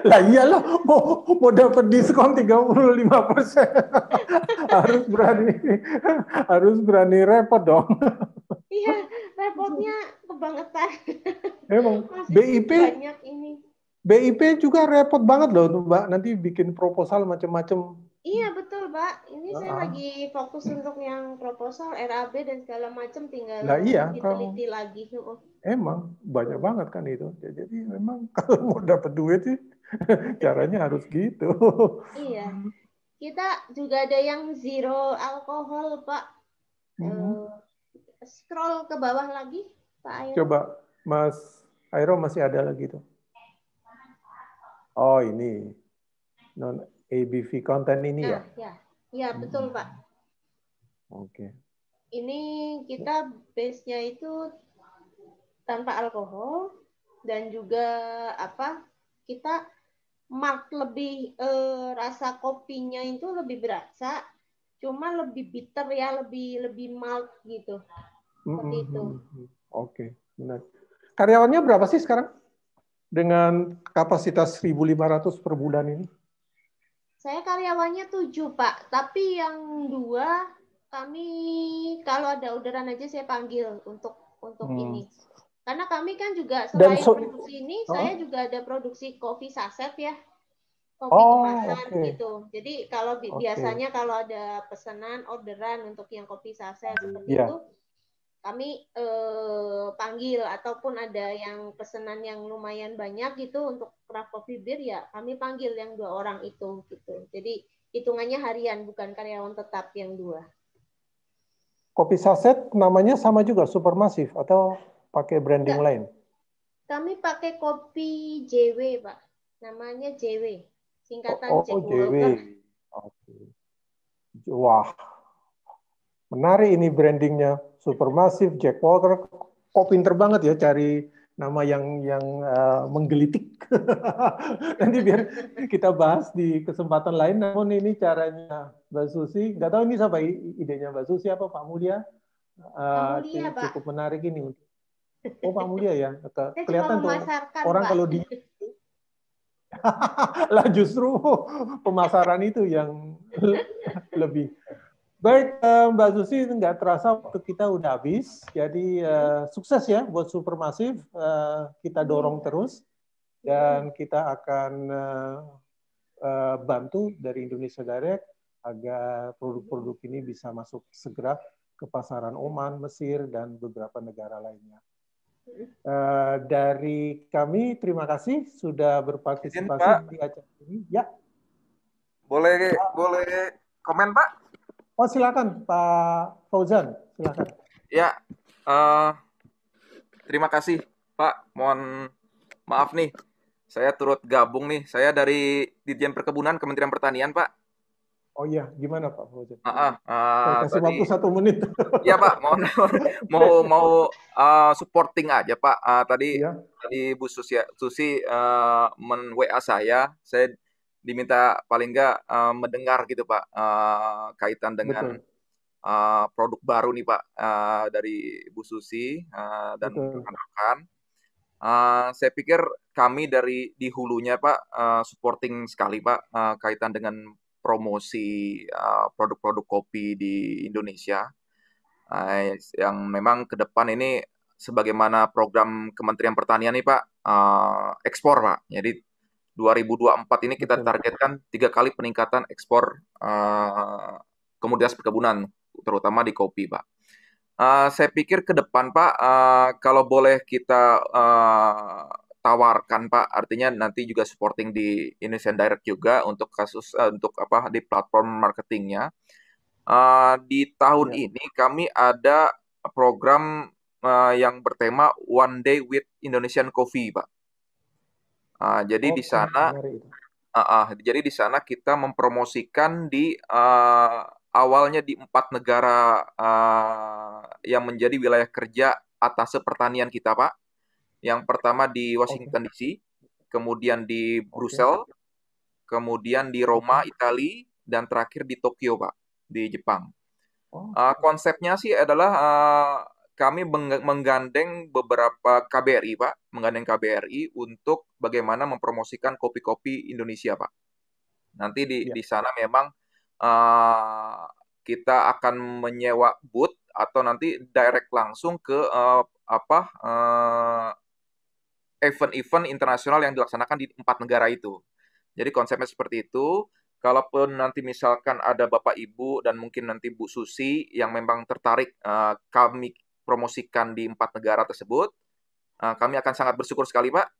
Lah iyalah, mau dapat diskon 35%. harus berani repot dong. Iya, repotnya kebangetan. Emang BIP banyak ini. BIP juga repot banget loh, Mbak. Nanti bikin proposal macam-macam. Iya betul, Pak. Ini saya lagi fokus untuk yang proposal RAB dan segala macam, tinggal diteliti lagi. Emang banyak banget kan itu. Jadi memang kalau mau dapat duit sih caranya harus gitu. Iya. Kita juga ada yang zero alkohol, Pak. Scroll ke bawah lagi, Pak Airo. Coba, Mas Airo masih ada lagi tuh. Oh, ini. Non ABV content ini ya? Ya, betul, Pak. Oke. Ini kita base-nya itu tanpa alkohol dan juga kita malt lebih rasa kopinya itu lebih berasa, cuma lebih bitter ya, lebih malt gitu. Seperti itu. Oke, benar. Karyawannya berapa sih sekarang? Dengan kapasitas 1.500 per bulan ini? Saya karyawannya 7, Pak. Tapi yang 2 kami kalau ada orderan aja saya panggil untuk ini. Karena kami kan juga selain produksi ini, saya juga ada produksi kopi saset ya. Kopi kemasan gitu. Jadi kalau biasanya kalau ada pesanan orderan untuk yang kopi saset seperti itu, kami panggil, ataupun ada yang pesanan yang lumayan banyak gitu untuk craft coffee beer, ya kami panggil yang 2 orang itu gitu. Jadi hitungannya harian, bukan karyawan tetap yang 2. Kopi saset namanya sama juga, Supermassive, atau pakai branding lain? Kami pakai kopi JW, Pak. Namanya JW. Singkatan Jack JW. Walker. Wah, menarik ini brandingnya. Supermassive, Jack Walker. Kok pinter banget ya cari nama yang menggelitik. Nanti biar kita bahas di kesempatan lain. Namun ini caranya Mbak Susi. Nggak tahu ini siapa idenya Mbak Susi apa Pak Mulia? Cukup menarik ini. Oh, Pak Mulia ya. Kelihatan tuh orang kalau di lah justru pemasaran itu yang lebih baik. Mbak Susi, nggak terasa waktu kita udah habis. Jadi sukses ya buat Supermassive. Kita dorong terus dan kita akan bantu dari Indonesia Direct agar produk-produk ini bisa masuk segera ke pasaran Oman, Mesir, dan beberapa negara lainnya. Dari kami terima kasih sudah berpartisipasi di acara ini. Ya. Boleh komen, Pak? Oh, silakan Pak Fauzan, silakan. Ya, terima kasih Pak. Mohon maaf nih, saya turut gabung nih. Saya dari Ditjen Perkebunan Kementerian Pertanian, Pak. Oh iya, gimana Pak Fauzan? Kasih waktu 1 menit. Iya Pak, mau supporting aja Pak. Tadi Bu Susi men-WA saya diminta paling nggak mendengar gitu Pak, kaitan dengan produk baru nih Pak, dari Bu Susi dan rekan-rekan. Saya pikir kami di hulunya Pak supporting sekali Pak, kaitan dengan promosi produk-produk kopi di Indonesia, yang memang ke depan ini sebagaimana program Kementerian Pertanian nih Pak, ekspor Pak. Jadi 2024 ini kita targetkan 3 kali peningkatan ekspor komoditas perkebunan, terutama di kopi Pak. Saya pikir ke depan Pak, kalau boleh kita tawarkan Pak, artinya nanti juga supporting di Indonesian Direct juga untuk kasus untuk apa di platform marketingnya. Di tahun ini kami ada program yang bertema One Day with Indonesian Coffee Pak. Jadi di sana jadi di sana kita mempromosikan di awalnya di 4 negara yang menjadi wilayah kerja atas pertanian kita, Pak. Yang pertama di Washington DC, kemudian di Brussels, kemudian di Roma, Italia, dan terakhir di Tokyo, Pak, di Jepang. Konsepnya sih adalah kami menggandeng beberapa KBRI, Pak, menggandeng KBRI untuk bagaimana mempromosikan kopi-kopi Indonesia, Pak. Nanti di sana memang kita akan menyewa booth atau nanti direct langsung ke event-event internasional yang dilaksanakan di 4 negara itu. Jadi konsepnya seperti itu. Kalaupun nanti misalkan ada Bapak Ibu dan mungkin nanti Bu Susi yang memang tertarik kami promosikan di 4 negara tersebut, kami akan sangat bersyukur sekali Pak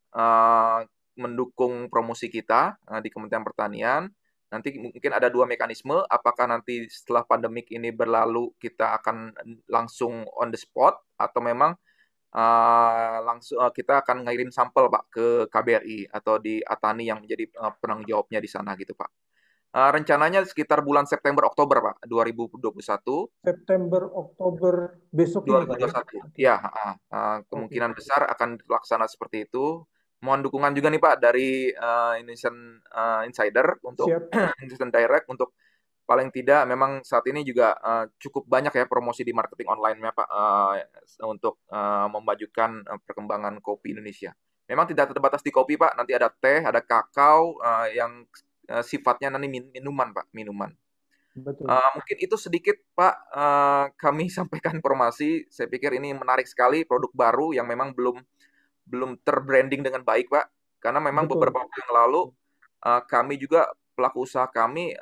mendukung promosi kita di Kementerian Pertanian. Nanti mungkin ada 2 mekanisme, apakah nanti setelah pandemik ini berlalu kita akan langsung on the spot atau memang langsung kita akan ngirim sampel Pak ke KBRI atau di Atani yang menjadi penanggung jawabnya di sana gitu Pak. Rencananya sekitar bulan September Oktober Pak 2021. September Oktober besok 2021. Ya, kemungkinan besar akan dilaksana seperti itu. Mohon dukungan juga nih Pak dari Indonesian Insider untuk Indonesian Direct untuk paling tidak memang saat ini juga cukup banyak ya promosi di marketing online-nya Pak untuk memajukan perkembangan kopi Indonesia. Memang tidak terbatas di kopi Pak, nanti ada teh, ada kakao yang sifatnya nanti minuman Pak, minuman. Betul. Mungkin itu sedikit Pak kami sampaikan informasi. Saya pikir ini menarik sekali produk baru yang memang belum terbranding dengan baik Pak, karena memang beberapa waktu yang lalu kami juga pelaku usaha kami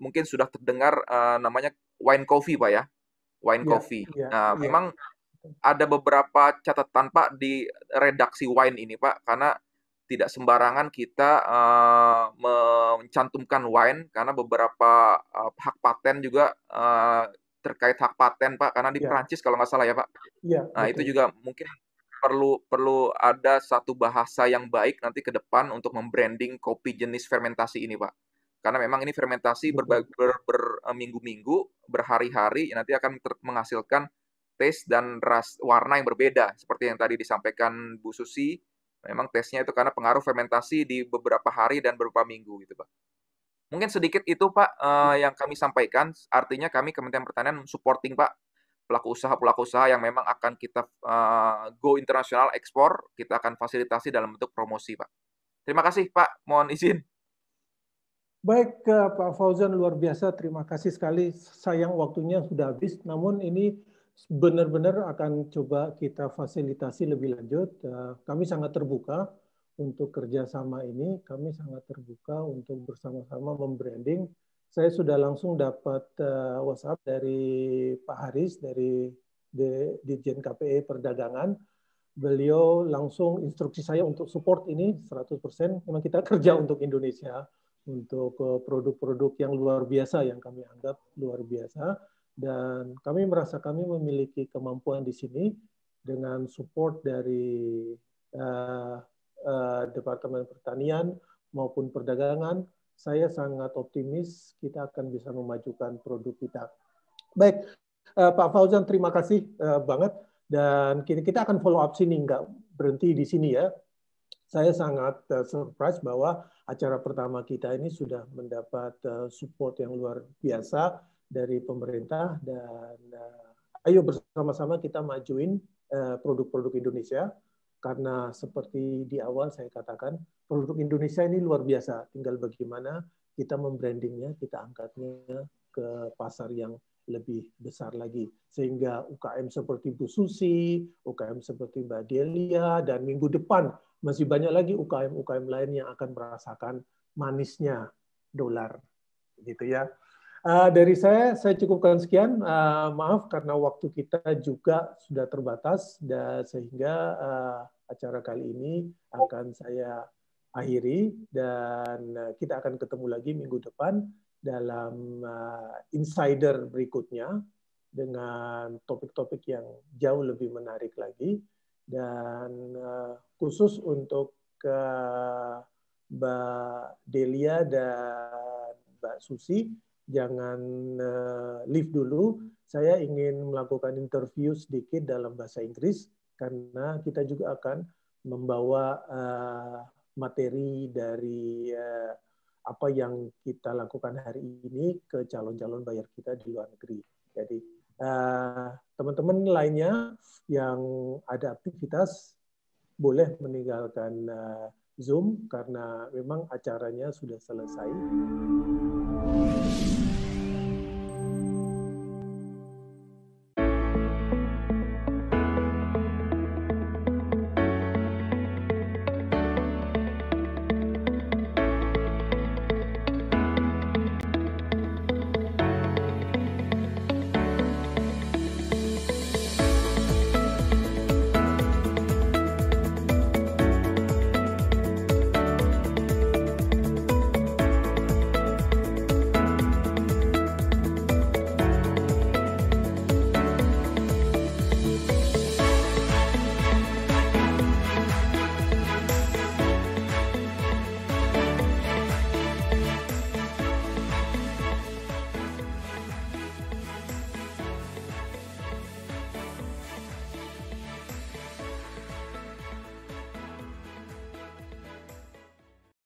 mungkin sudah terdengar namanya wine coffee Pak ya, wine coffee. Memang ada beberapa catatan Pak di redaksi wine ini Pak, karena tidak sembarangan kita mencantumkan wine karena beberapa hak paten juga terkait hak paten Pak, karena di Perancis kalau nggak salah ya Pak. Nah itu juga mungkin perlu ada satu bahasa yang baik nanti ke depan untuk membranding kopi jenis fermentasi ini Pak. Karena memang ini fermentasi berminggu-minggu, berhari-hari, nanti akan menghasilkan taste dan warna yang berbeda. Seperti yang tadi disampaikan Bu Susi, memang taste-nya itu karena pengaruh fermentasi di beberapa hari dan beberapa minggu gitu Pak. Mungkin sedikit itu Pak yang kami sampaikan, artinya kami Kementerian Pertanian supporting Pak pelaku usaha yang memang akan kita go internasional ekspor, kita akan fasilitasi dalam bentuk promosi Pak. Terima kasih Pak, mohon izin. Baik Pak Fauzan, luar biasa, terima kasih sekali. Sayang waktunya sudah habis, namun ini benar-benar akan coba kita fasilitasi lebih lanjut. Kami sangat terbuka untuk kerjasama ini, kami sangat terbuka untuk bersama-sama membranding. Saya sudah langsung dapat WhatsApp dari Pak Haris, dari Dirjen KPE Perdagangan. Beliau langsung instruksi saya untuk support ini 100%. Memang kita kerja untuk Indonesia, untuk produk-produk yang luar biasa, yang kami anggap luar biasa. Dan kami merasa kami memiliki kemampuan di sini dengan support dari Departemen Pertanian maupun Perdagangan. Saya sangat optimis kita akan bisa memajukan produk kita. Baik, Pak Fauzan, terima kasih banget. Dan kita akan follow up sini, nggak berhenti di sini ya. Saya sangat surprise bahwa acara pertama kita ini sudah mendapat support yang luar biasa dari pemerintah. Dan ayo bersama-sama kita majuin produk-produk Indonesia. Karena seperti di awal saya katakan, produk Indonesia ini luar biasa. Tinggal bagaimana kita membrandingnya, kita angkatnya ke pasar yang lebih besar lagi. Sehingga UKM seperti Bu Susi, UKM seperti Mbak Delia, dan minggu depan masih banyak lagi UKM-UKM lain yang akan merasakan manisnya dolar. Gitu ya. Dari saya cukupkan sekian. Maaf karena waktu kita juga sudah terbatas, dan sehingga acara kali ini akan saya akhiri, dan kita akan ketemu lagi minggu depan dalam insider berikutnya dengan topik-topik yang jauh lebih menarik lagi, dan khusus untuk Mbak Delia dan Mbak Susi, jangan leave dulu. Saya ingin melakukan interview sedikit dalam bahasa Inggris karena kita juga akan membawa materi dari apa yang kita lakukan hari ini ke calon-calon buyer kita di luar negeri. Jadi teman-teman lainnya yang ada aktivitas boleh meninggalkan Zoom karena memang acaranya sudah selesai.